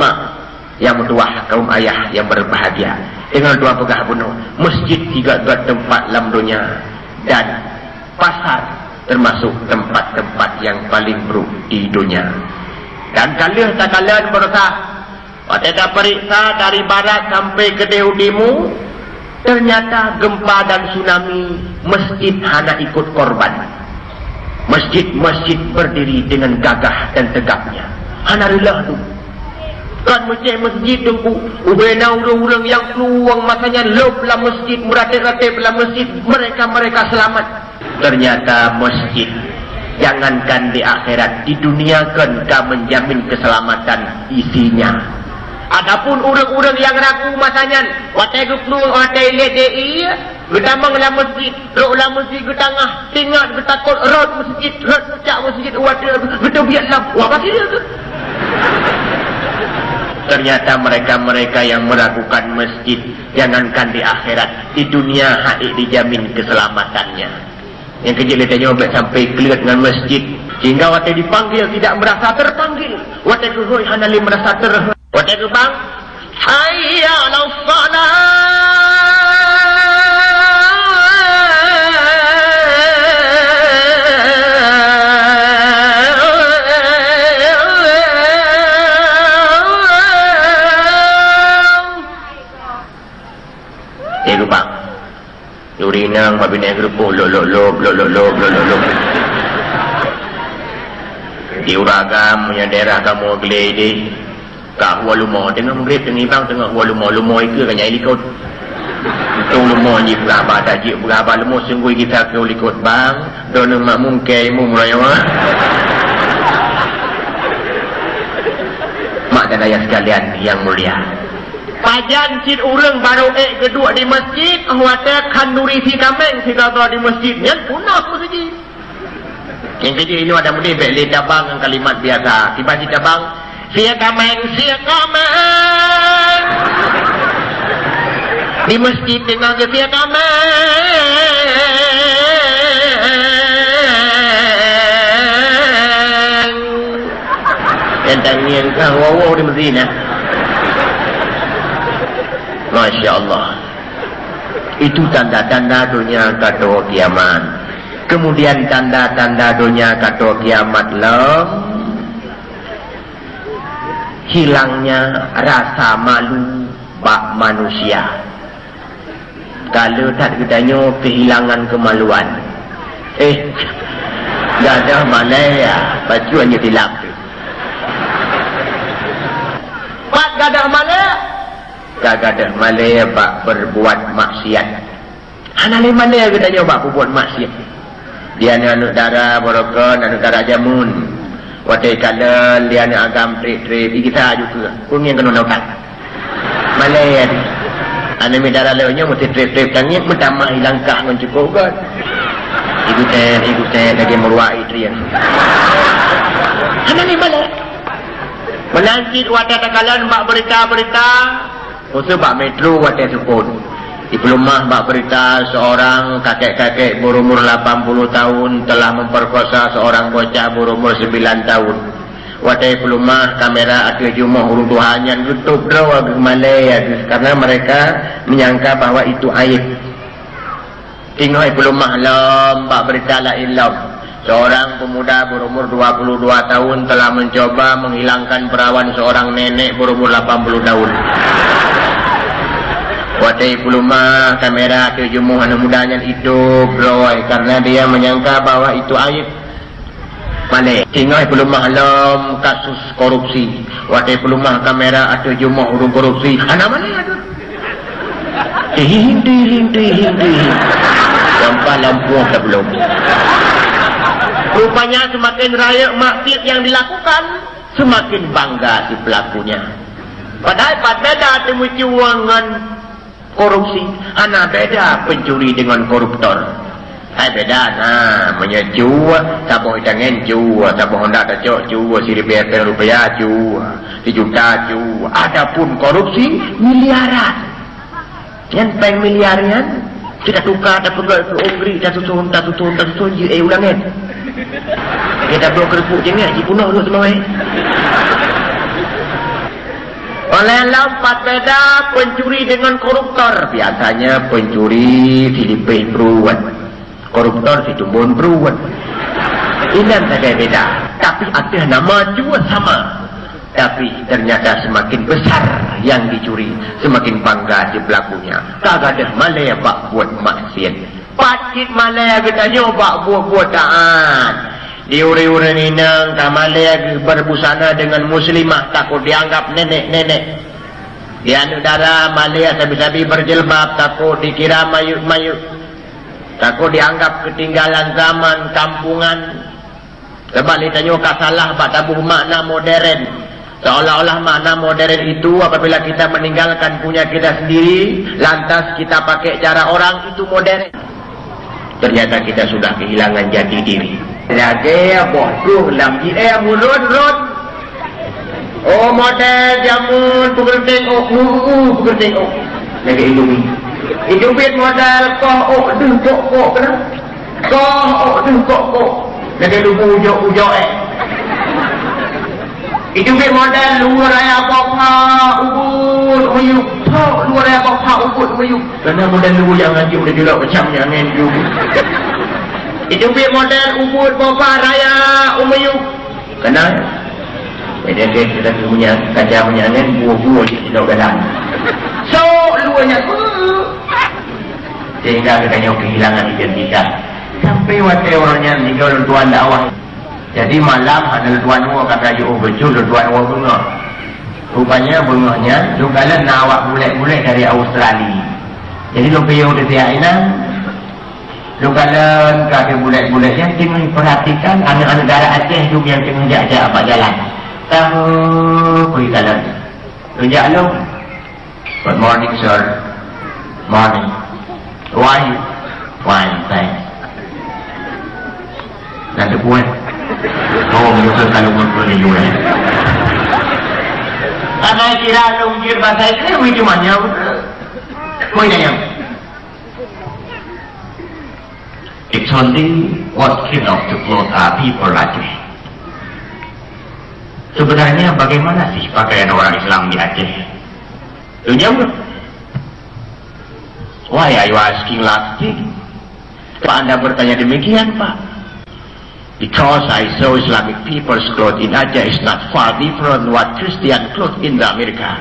yang bertuah, kaum ayah yang berbahagia dengan dua pegah bunuh. Masjid tiga tempat dalam dunia dan pasar termasuk tempat-tempat yang paling buruk di dunia. Dan kalian tak kalian berkata, pada periksa dari barat sampai ke timur, ternyata gempa dan tsunami masjid hana ikut korban. Masjid-masjid berdiri dengan gagah dan tegaknya. Hana rela tu. Kan masjid tu ubena orang-orang yang peluang masanya lob lah masjid, meratip-ratip lah masjid, mereka selamat. Ternyata masjid jangankan di akhirat, di dunia kan kau menjamin keselamatan isinya. Adapun orang-orang yang ragu masanya watai peluang watai ledei gedamang lah masjid, rok lah masjid ke tengah, tinggal ke takut rot masjid, rot pucak masjid, watai gedobiat lah wah pasti dia tu. Ternyata mereka-mereka yang meragukan masjid jangankan di akhirat, di dunia hadik dijamin keselamatannya. Yang kecil dia tanya sampai kelihat dengan masjid sehingga waktu dipanggil tidak merasa terpanggil. Waktu kuhoi hanali merasa waktu itu bang hayya 'alas shalah. Yurinang mabinay grupo lololog diuragam punya daerah kamu gelede kah walumo tengah mengrip tengah ibang tengah walumo itu kan nyai likut itu lumo ni berapa tajik berapa lumo sungguh kita ke likut bang dono mak mungkai mu mulayawa mak dan ayah sekalian yang mulia. Pajan cid urang baru kedua di masjid, awatnya kanduri si kameng si kata di masjid. Yang punah aku saja. Yang kecil ini ada mudi beli tabang yang kalimat biasa. Tiba-tiba tabang, sia kameng. Di masjid dengan sia kameng. Yang tanya kah wow di masjid. Masya Allah. Itu tanda-tanda dunia kata kiamat. Kemudian tanda-tanda dunia kata kiamat hilangnya rasa malu bak manusia. Kalau tak katanya kehilangan kemaluan. Gak ada mana ya bajuannya tilap tu. Pak gak ada mana gagadah malaya bak berbuat maksiat. Hanale malaya katanya bak berbuat maksiat. Dia ni anak darah borokon, anak darah jamun. Watai kala dia ni agam trip kita juga. Pun yang kena naukan. Malaya ni. Anak mi darah lewanya mesti trip tangnya mentamah hilangkah mencukup kan. Ibu teh lagi meruai trian. Hanale malaya. Menanti wadah takalan bak berita-berita khusus bak metro wadah sepun. Di Pelumah bak berita seorang kakek-kakek berumur 80 tahun telah memperkosa seorang bocah berumur 9 tahun. Wadah Pelumah kamera ada jumlah urung Tuhannya YouTube draw ke Malaya karena mereka menyangka bahwa itu aib. Tinggal Pelumah lam bak berita la ilam. Seorang pemuda berumur 22 tahun telah mencoba menghilangkan perawan seorang nenek berumur 80 tahun. Watai Pelumah kamera terjumuh anak mudanya itu bro karena dia menyangka bahwa itu aib. Mana? Tinggal belum malam kasus korupsi. Wadah belum mah kamera atau jumlah urung korupsi. Anak mana ada? Ding. Sampai lampu dah belum. Rupanya semakin raya maksiat yang dilakukan, semakin bangga si pelakunya. Padahal beda temu cuangan korupsi. Anak beda pencuri dengan koruptor. Beda nah menyejua saboh jangan jua saboh hendak tak jua Rp1,000 jua Rp1 jua. Adapun korupsi miliaran yang peng miliaran kita tukar tak pegal ke ogri tak susun ulangin kita blok kerupuk jangan dipunuh dulu semua oleh lampat beda pencuri dengan koruptor. Biasanya pencuri Filipin beruat, koruptor si tumbun beruat. Ini saja beda. Tapi ada nama juga sama. Tapi ternyata semakin besar yang dicuri, semakin bangga si pelakunya. Kagak ada malaya bak buat maksiat. Pacit malaya kita nyoba buat taat. Diuri-uri ninang kamalaya berbusana dengan muslimah takut dianggap nenek-nenek. Di anudara malaya sabi-sabi berjilbab takut dikira mayuk-mayuk. Takut dianggap ketinggalan zaman kampungan. Sebab ditanya salah bak tabuh makna modern. Seolah-olah makna modern itu apabila kita meninggalkan punya kita sendiri, lantas kita pakai cara orang, itu modern. Ternyata kita sudah kehilangan jati diri. Lagi bohtuh lambi mulut. Oh model jamun pukul tengok. Lagi Indomie. Hidupin modal kok dengkok kok kok lagi lupa ujok hidupin modal luar raya bokha ubud uyuk luar raya bokha ubud uyuk karena modal luar yang ngaji udah juga macamnya angin juga hidupin modal ubud bokha raya uyuk karena beda kita punya kaca punya angin buah-buah di tidak galang so luarnya sehingga katanya kehilangan identitas sampai waktu orangnya tinggal tuan dakwah. Jadi malam ada tuan mua kata yo betul tuan mua bunga. Rupanya bunganya jugalan nawak bule-bule dari Australia. Jadi lo piyo de tiaina jugalan kata bule-bule yang tinggal perhatikan anak-anak negara Aceh juga yang tengah jaga apa jalan. Tahu pergi jalan. Kerja lo. Good morning sir. Morning. Why? Thanks. Nanti buat. Oh, menyusul kalau boleh juga. Karena kira lungkir bahasa itu cuma nyam. Kau ini nyam. It's only what kind of the clothes are people like me. Sebenarnya bagaimana sih pakaian orang Islam di Aceh? Lu jawab. Why are you asking last thing? Pak Anda bertanya demikian Pak? Because I saw Islamic people's clothes in Aceh is not far different what Christian clothes in the America.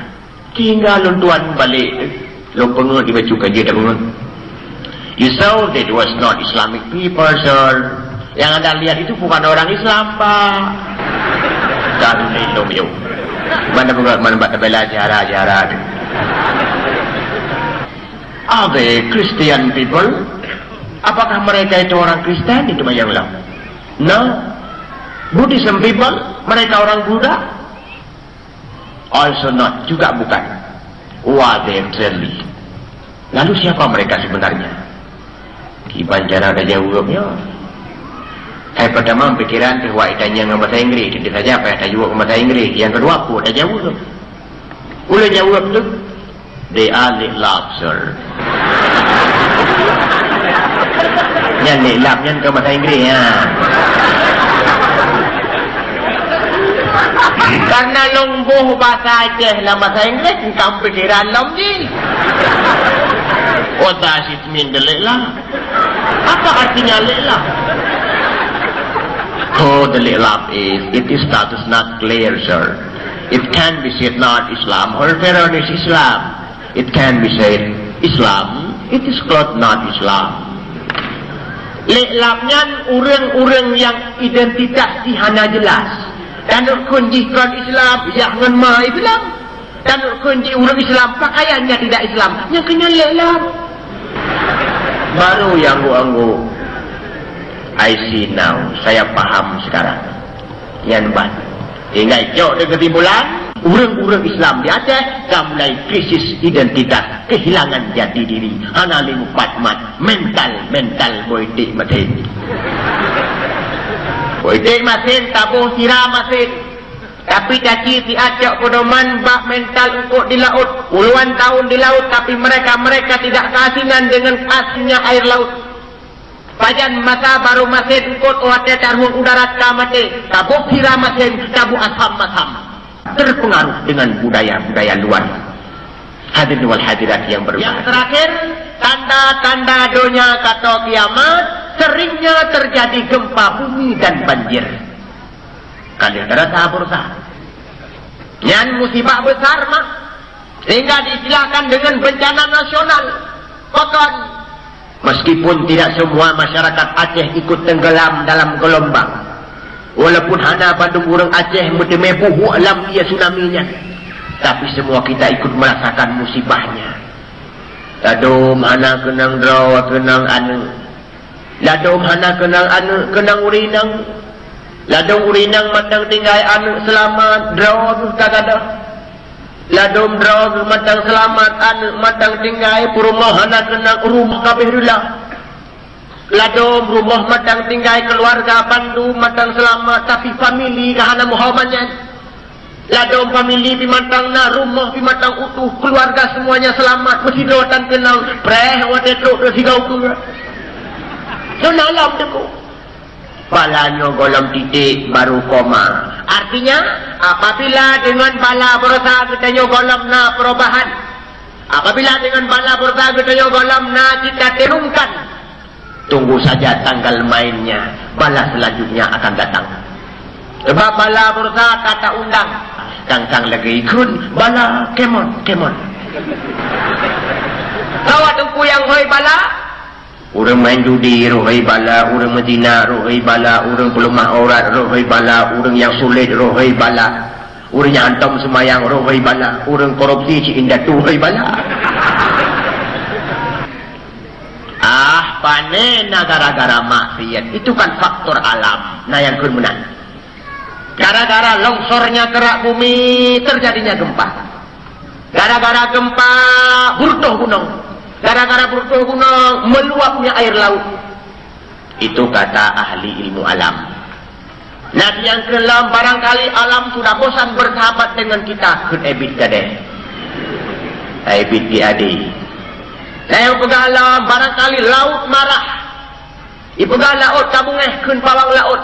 Tinggal luntuan balik, lo pengen dibaca kaji dah pengen. You saw that was not Islamic people, sir. Yang Anda lihat itu bukan orang Islam Pak. Dan lo biu. Mana baca bela jara. Are they Christian people? Apakah mereka itu orang Kristen? Itu yang bilang. No. Buddhism people? Mereka orang Buddha? Also not. Juga bukan. Who are they actually? Lalu siapa mereka sebenarnya? Kiban cara ada jawabnya. Saya pertama pikiran bahwa itanya dengan bahasa Inggris. Tentu saja apa yang ada jawab bahasa Inggris. Yang kedua aku ada jawab. Boleh jawab tu? They are liklab, sir. Yang liklab yang ke bahasa Inggris ya. Karena longboh bahasa Aceh lah bahasa Inggris, engkau pikiran lomji. What does it mean the liklab? Apa artinya liklab? Oh, the liklab it is status not clear, sir. It can be said not Islam or terrorist Islam. It can be said Islam, it is called not Islam. Leklamnya orang-orang yang identitas dihana jelas. Dan kunjikan Islam, jangan ma Islam. Dan kunci orang Islam, pakaiannya tidak Islam. Yang kena leklam. Baru yang anggu I see now, saya paham sekarang. Yang bat. Hingga jauh dekat bulan, orang-orang Islam di Aceh dah mulai krisis identitas, kehilangan jati diri. Hana limu patmat, mental politik masin. Politik masin, tabuh sirah masin. Tapi caci si Aceh pedoman bak mental untuk di laut. Puluhan tahun di laut, tapi mereka tidak keasinan dengan asinnya air laut. Pajan masa baru masin ukut wate tarhung udara kamate. Tabuh sirah masin, tabuh asam-asam. Terpengaruh dengan budaya-budaya luar. Hadirin wal hadirat yang berbahagia. Yang terakhir, tanda-tanda dunia kata kiamat, seringnya terjadi gempa bumi dan banjir. Kalian terasa bursa. Yang musibah besar mah, sehingga diistilahkan dengan bencana nasional. Bahkan, meskipun tidak semua masyarakat Aceh ikut tenggelam dalam gelombang. Walaupun hana Bandung orang Aceh memepuh alam ia tsunami-nya. Tapi semua kita ikut merasakan musibahnya. Ladom hana kenang draw, kenang anu. Ladom hana kenang anu, kenang urinang. Ladom urinang matang tinggal anu selamat, draw tu kagada. Ladom draw matang selamat, anu matang tinggal rumah hana kenang rumah kabeh dula. Ladom rumah matang tinggal keluarga bandu matang selamat, tapi family kahana Muhammadnya. Ladom family pimatang na rumah pimatang utuh, keluarga semuanya selamat, mesti doatan kenal preh wate truk do sigau tu. So nalam deku. Balanya golong titik baru koma. Artinya apabila dengan bala berusaha kita golong na perubahan. Apabila dengan bala berusaha kita golong na kita terungkan. Tunggu saja tanggal mainnya. Bala selanjutnya akan datang. Sebab bala berusaha kata undang. Kang lagi ikut bala kemon. Kau tunggu yang hoi bala. Orang main judi rohai bala, orang Medina rohai bala, orang pelemah aurat rohai bala, orang yang sulit rohai bala, orang yang antam semayang rohai bala, orang korupsi si indah tu rohai bala. Panena gara-gara maksiat. Itu kan faktor alam. Nah yang kemenang. Gara-gara longsornya kerak bumi, terjadinya gempa. Gara-gara gempa, runtuh gunung. Gara-gara runtuh gunung, meluapnya air laut. Itu kata ahli ilmu alam. Nah yang kelam, barangkali alam sudah bosan bersahabat dengan kita. Kun ebit gadeh. Ebit diadi. Saya pegang alam, barangkali laut marah. Ipegang laut, tabung kun pawang laut.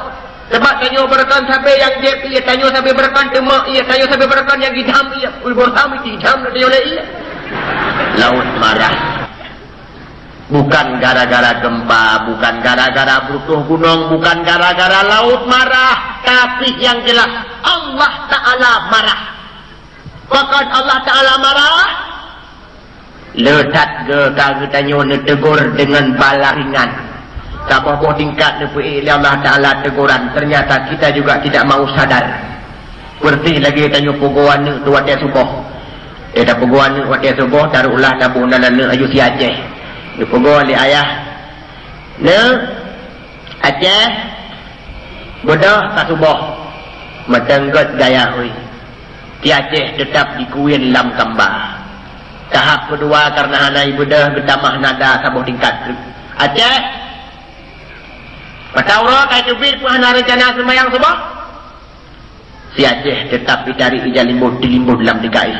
Sebab tanya berkan sampai yang jep, ia tanya sampai berkan demak, ia tanya sampai berkan yang gidam, ia ulbor tamu gidam, tanya oleh ia. Laut marah. Bukan gara-gara gempa, bukan gara-gara runtuh gunung, bukan gara-gara laut marah, tapi yang jelas Allah Ta'ala marah. Bahkan Allah Ta'ala marah, letak ke tanya tegur dengan bala ringan. Tak apa tingkat oleh Allah Ta'ala teguran. Ternyata kita juga tidak mau sadar. Berarti lagi tanya puguan tu watia subuh. Dia puguan watia subuh, taruhlah tabuh nalana ayu si Aceh. Dia puguan oleh ayah. Aceh bodoh tak subuh. Matenggot gaya hui. Di Aceh tetap dikuin lam kambah. Tahap kedua karena anak ibu dah bertamah nada sabuh tingkat. Aceh Patauro kaya cubit pun hana rencana semayang subuh. Si Aceh tetap dicari ija limbut, dilimbut dalam DKI.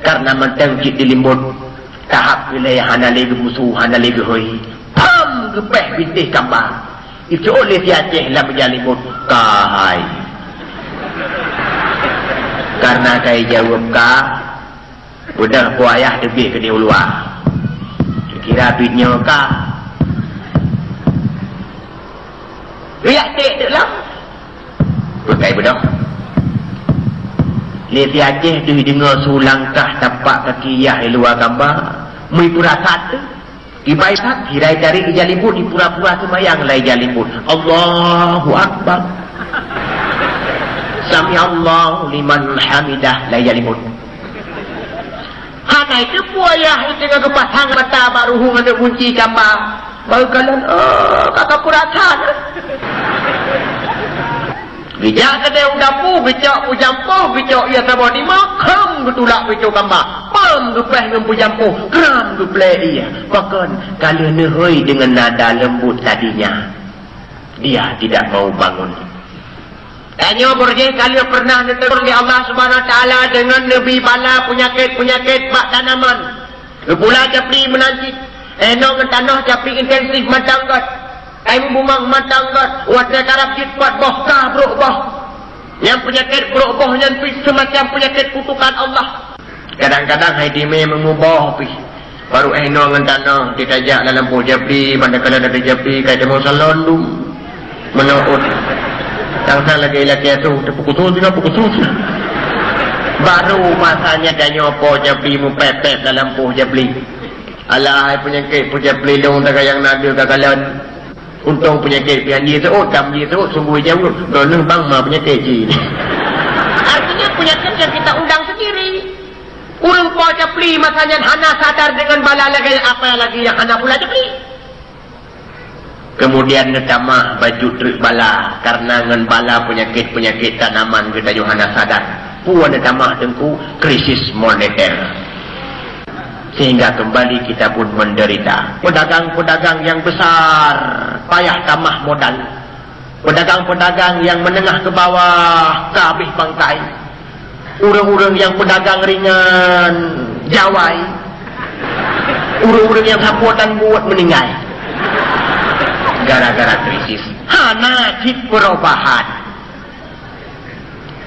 Karena mentang cik dilimbut, tahap wilayah hana lagi musuh, hana lagi hoi. Pam gepeh bintih kambah. Itu oleh si Aceh lah menjalimbut. Kahai. Karena kaya jawab kah, udah buayah lebih ke dia luar. Kira bitnya kah? Riak cik dalam. Bukai bedah. Lihat Aceh tu dengar sulangkah tapak kaki yah luar gambar. Mui pura satu. Ibai tak hirai dari ijalibut di pura-pura semayang lai jalibut. Allahu Akbar. Sami Allahu liman hamidah lai jalibut. Hana itu puayah itu dengan kepasang mata baru ada kunci gambar. Baru kalian kakak purasan. Bijak kedai udapu, bijak pujampu, bijak ia sabah di makam ketulak bijak gambar. Pam gepeh dengan pujampu, keram geplay dia. Bahkan kalian nehoi dengan nada lembut tadinya. Dia tidak mau bangun. Tanya berjaya kalian pernah ditegur oleh Allah Subhanahu Wa Taala dengan Nabi bala penyakit-penyakit bak tanaman. Kepula japri menanjik. Enong tanah japri intensif matanggat. Kain bumang matanggat. Wadah karab jitpat bohkah berubah. Yang penyakit berubah yang semacam penyakit kutukan Allah. Kadang-kadang haidime mengubah pi. Baru enong tanah ditajak dalam puh japri. Manakala ada japri kaya mau salondum. Menurut. Tangsa lagi-lagi itu pukul tu. Baru masanya dah nyopo jabli mu pepet dalam puh jabli. Alah penyakit puh jabli dong tak yang nada kakalan. Untung penyakit yang dia tu tam dia tu sungguh jauh. Doneng bang mah penyakit ji. Artinya penyakit yang kita undang sendiri. Urang puh jabli masanya hana sadar dengan bala lagi apa lagi yang hana pula jabli. Kemudian netama baju truk bala karena ngan bala penyakit-penyakit tanaman kita Yohana sadar. Puan netama tengku krisis moneter. Sehingga kembali kita pun menderita. Pedagang-pedagang yang besar payah tamah modal. Pedagang-pedagang yang menengah ke bawah kabeh bangkai. Urang-urang yang pedagang ringan jawai. Urang-urang yang sapuatan buat meninggal. Gara-gara krisis. Hana cip perubahan.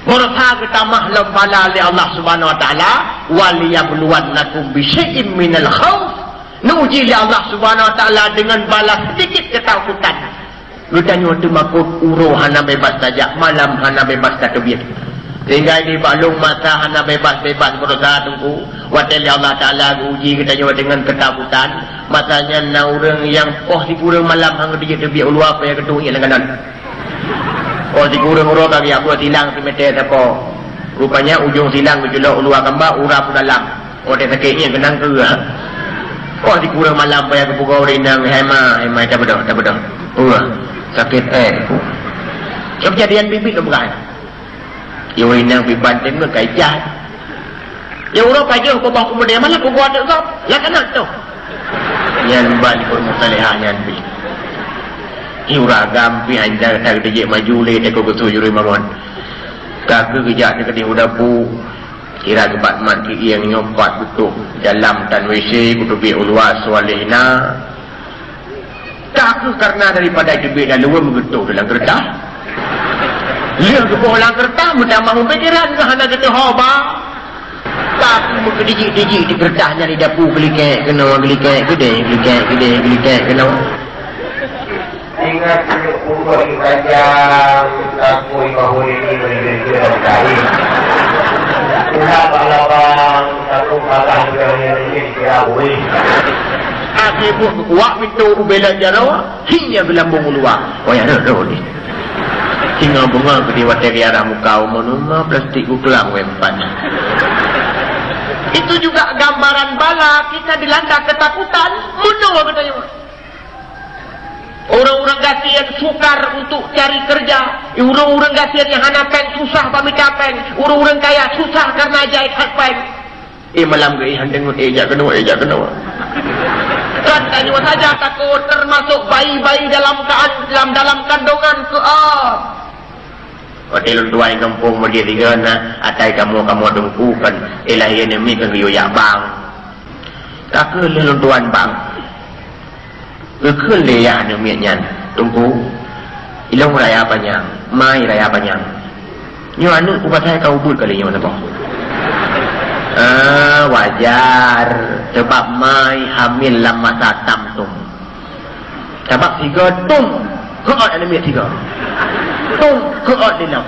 Berusaha kita mahlam bala li Allah Subhanahu Wa Taala. Waliyabluwannakum bisyai'im minal khawf. Nuji li Allah Subhanahu Wa Taala dengan bala sedikit ketakutan. Lutanya waktu makut uruh hana bebas saja. Malam hana bebas tak kebir. Sehingga di balung mata hana bebas-bebas berusaha tunggu. Wadah Allah Ta'ala uji kita nyawa dengan ketakutan. Matanya na orang yang si kurang malam hang dia terbiak ulu apa yang kedua ialah kanan. Si kurang urang bagi aku silang si mete siapa. Rupanya ujung silang berjelok ulu gambar urap dalam. Dia sakitnya kenang ke. Si kurang malam payah kepukau rindang hema tak bedah. Sakit kejadian bibit ke bukan. Ya rindang bibantin ke kajah. Ya urang kajah ke bawah kemudian malah aku buat tak kau. Lah kanak tu. Yang balik permusalihah yang bi. Iura gampi anda tak dijek maju le tak kau betul juri maron. Kak kerja dekat di udapu. Kira kebat mati yang nyopat betul dalam tan WC kudu bi ulwas walihna. Tak karena daripada jebik dan luar begitu dalam kertas. Lihat ke bolang kertas menambah pikiran ke hana kena hoba. Tapi muka dijik-dijik di kertasnya di dapur gelikek kena gelikek kena. Ingat umur kajang takui bahwa ini menjadi dari ulah balabang takut malah dari ini diawui. Akhir buat kuat pintu ubela jarawa hingga gelambung luar. Oh ya dah ni. Tinggal bunga ke dewa teriara muka menuma plastik uklang wempanya. Itu juga gambaran bala kita dilanda ketakutan. Mundur katanya. Orang-orang gasian sukar untuk cari kerja. Orang-orang gasian yang hana peng susah pamit peng. Orang-orang kaya susah karena jahit hak peng. Malam ke dengut ejak kena. Katanya saja takut termasuk bayi-bayi dalam kandungan ke Hotel dua yang kampung dia tiga na atai kamu dengkukan ilahi enemi kan yoyak bang. Tak ke leluntuan bang. Ke leya nemiannya tunggu. Ilong raya panjang, mai raya panjang. Nyo anu ubat saya kau bud kali nyo napa? Wajar sebab mai hamil lama satam tum. Sebab tiga tum. Kau ada mi tiga. Tung keot di dalam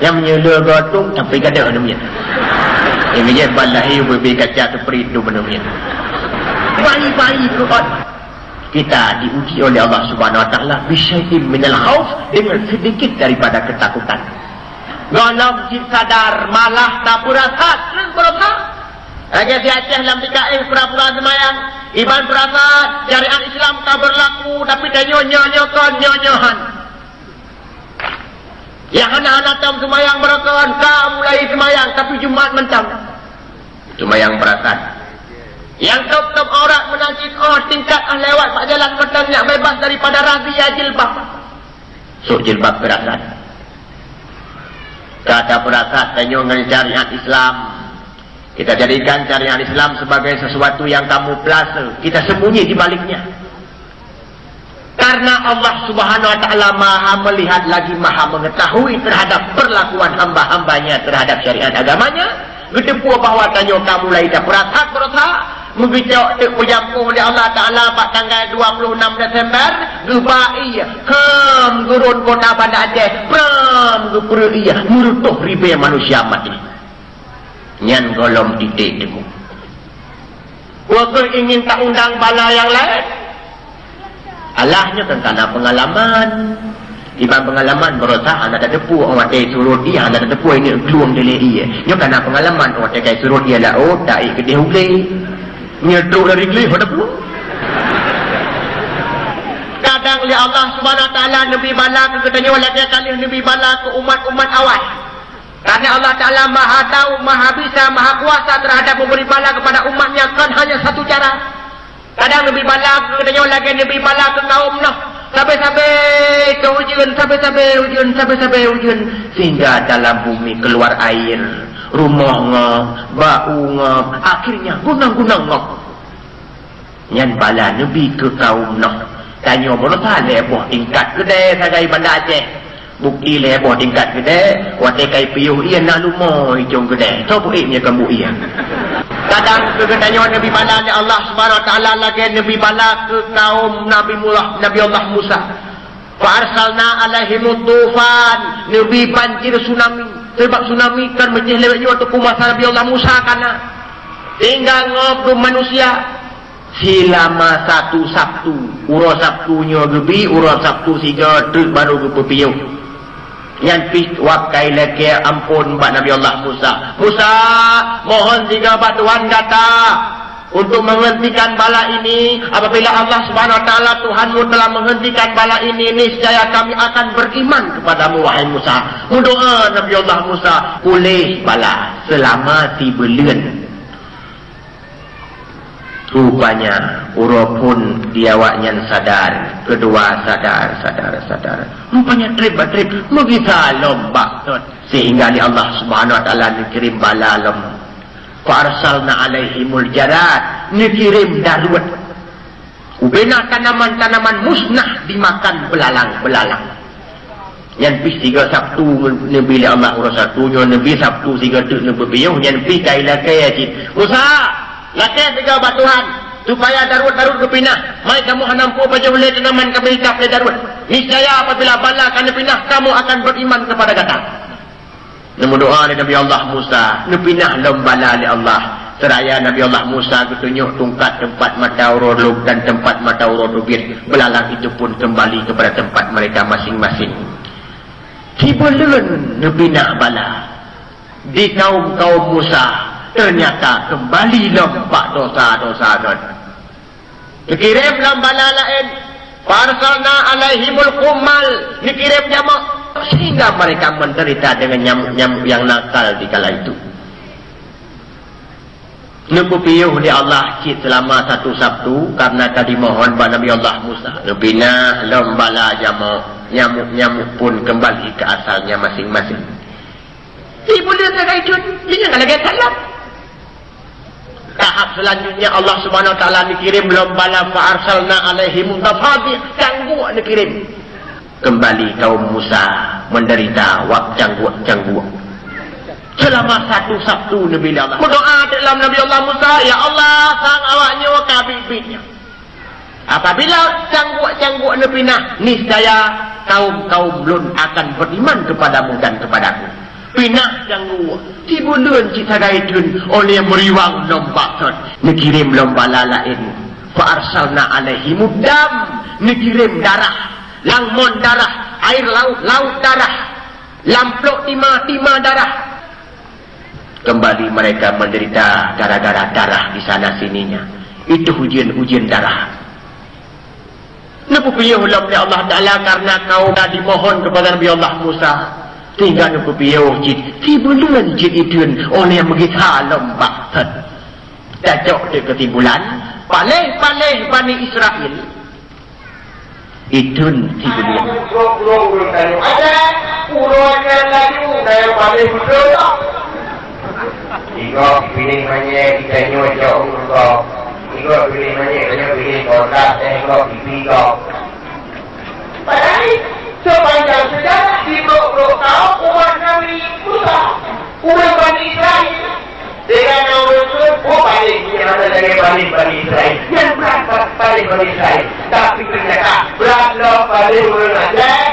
yang menyela gatung sampai kada namanya ini je balahi bebi kaca tu peritu namanya bayi-bayi Quran. Kita diuji oleh Allah Subhanahu Wa Taala bisyai'in minal khauf, dengan sedikit daripada ketakutan. Golong jin sadar malah tak berasa, terus berasa. Aja si Aceh dalam TKI pura-pura semayang, iban berasa syariat Islam tak berlaku, tapi dia nyonya-nyokan nyonyohan. Yang anak-anak tam semayang berakawan, kau mulai semayang, tapi Jumat mentang. Semayang perasaan. Yang top-top orang menangis, oh tingkat lewat pak jalan petang nak bebas daripada razia jilbab. So jilbab perasaan. Kata perasaan tanya dengan syariat Islam. Kita jadikan syariat Islam sebagai sesuatu yang kamuflase. Kita sembunyi di baliknya. Karena Allah Subhanahu Wa Taala Maha melihat lagi Maha mengetahui terhadap perlakuan hamba-hambanya terhadap syariat agamanya. Gedepu bahawa tanya kamu mulai dah perasa mengicau pejampung oleh Allah Ta'ala pada tanggal 26 Desember gebai kem gurun kota Banda Aceh pram gepuri murutuh ribe manusia mati nyan golong titik temu wakil ingin tak undang bala yang lain Allahnya tentang pengalaman Iban pengalaman berusaha anda tak tepu orang tak suruh dia anda tak tepu ini keluang dari dia nyo karena pengalaman orang tak suruh dia lah oh tak ikut hule nyeduk dari geli pada puluh kadang oleh Allah Subhanahu Wa Taala Nabi bala ke katanya walaknya kali Nabi bala ke umat-umat awal karena Allah Ta'ala Maha tahu Maha bisa Maha kuasa terhadap memberi bala kepada umatnya kan hanya satu cara kadang Nabi bala ke katanya walaknya Nabi bala ke kaum noh sampai-sampai ke hujan sampai-sampai hujan sehingga dalam bumi keluar air rumah ngok bau ngok akhirnya gunang-gunang ngok nyan bala Nabi ke kaum noh tanya berapa leboh tingkat gede sagai Banda Aceh bukti leboh tingkat gede watai kai piuh ia nak lumoy jong gede so buiknya kamu iya kadang kegetanya Nabi bala Allah Subhanahu Wa Taala lagi Nabi bala ke kaum Nabi Allah Musa fa arsalna alaihim tufan Nabi banjir tsunami sebab tsunami kan mecah lewat waktu kumasa Nabi Allah Musa kana tinggal ngobrol manusia selama satu Sabtu urus Sabtunya gebi urus Sabtu siga terus baru ke pepiuh yang wakai leke ampun mbak Nabi Allah Musa mohon jika mbak Tuhan kata untuk menghentikan bala ini apabila Allah Subhanahu Wa Taala Tuhanmu telah menghentikan bala ini niscaya kami akan beriman kepadamu wahai Musa mendoa Nabi Allah Musa pulih bala selama 3 bulan rupanya urapun diawaknya sadar kedua sadar rupanya trip mengita lomba sehingga Allah Subhanahu Wa Taala dikirim bala lom farsalna alaihimul jarad dikirim darurat ubena tanaman-tanaman musnah dimakan belalang yang pi 3 Sabtu Nabi Allah urus satunya Nabi Sabtu 3 tu Nabi piuh yang pi kailah kaya cik Musa lakeh tiga batuhan supaya darut-darut kepinah mai kamu hanampu pada oleh tanaman kami hikap ke darut niscaya apabila bala akan pinah kamu akan beriman kepada kata namun doa oleh Nabi Allah Musa nepinah lembala oleh Allah seraya Nabi Allah Musa ketunjuk tungkat tempat mata urut dan tempat mata urut ubir belalang itu pun kembali kepada tempat mereka masing-masing tiba-tiba nepinah bala di kaum Musa ternyata kembali lompat dosa-dosa dikirim lambala lain farsalna alaihimul kumal dikirim nyamuk sehingga mereka menderita dengan nyamuk-nyamuk yang nakal di kala itu nepupiyuh di Allah cik selama 1 Sabtu karena tadi mohon pada Nabi Allah Musa lebina lambala nyamuk-nyamuk pun kembali ke asalnya masing-masing ibu dia terkait dia jangan lagi salah tahap selanjutnya Allah Subhanahu Wa Taala dikirim lambala fa arsalna alaihim tafadhi cangguak dikirim kembali kaum Musa menderita wak cangguak selama 1 Sabtu Nabi Allah berdoa dalam Nabi Allah Musa ya Allah sang awaknya wa kabibitnya apabila cangguak nepinah niscaya kaum lun akan beriman kepadamu dan kepadaku pinah janggu tibuleun cita gaitun oleh meriwang lomba ton dikirim lomba lain fa arsalna alaihim dam, dikirim darah, langmon darah, air laut darah, lamplok timah darah. Kembali mereka menderita gara-gara darah di sana sininya. Itu ujian darah. Nepupiyah ulam oleh Allah Ta'ala karena kau dah dimohon kepada Nabi Allah Musa. Tinggal nepupiyah jid. Tibulan jid itu oleh yang begitu lembak. Dajok dia ke timbulan. Paleh Bani Israel. Itu tibulan. Ada uruannya lagi. Saya paleh betul tak? Jika pilih mana kita nyocok untuk. Jika pilih mana kita pilih kotak. Jika pilih kau. Padahal sepanjang sejarah di blok-blok kau umat Nabi Musa, umat Bani Israel dengan orang itu paling yang ada dari Bani Israel yang berat paling Bani Israel tapi ternyata beratlah paling mengajar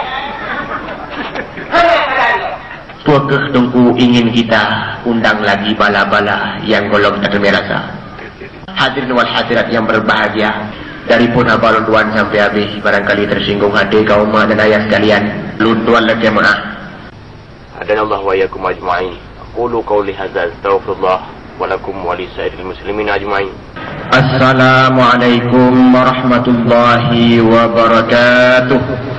Tuakah tunggu ingin kita undang lagi bala-bala yang golong terkena rasa. Hadirin wal hadirat yang berbahagia, dari punah balonduan sampai habis, barangkali tersinggung hati kaum dan ayah sekalian, luntuan lagi jemaah. Adanallahu wa yakum ajma'in. Qulu qawli hadza astaghfirullah wa lakum wa li sa'iril muslimin ajma'in. Assalamualaikum warahmatullahi wabarakatuh.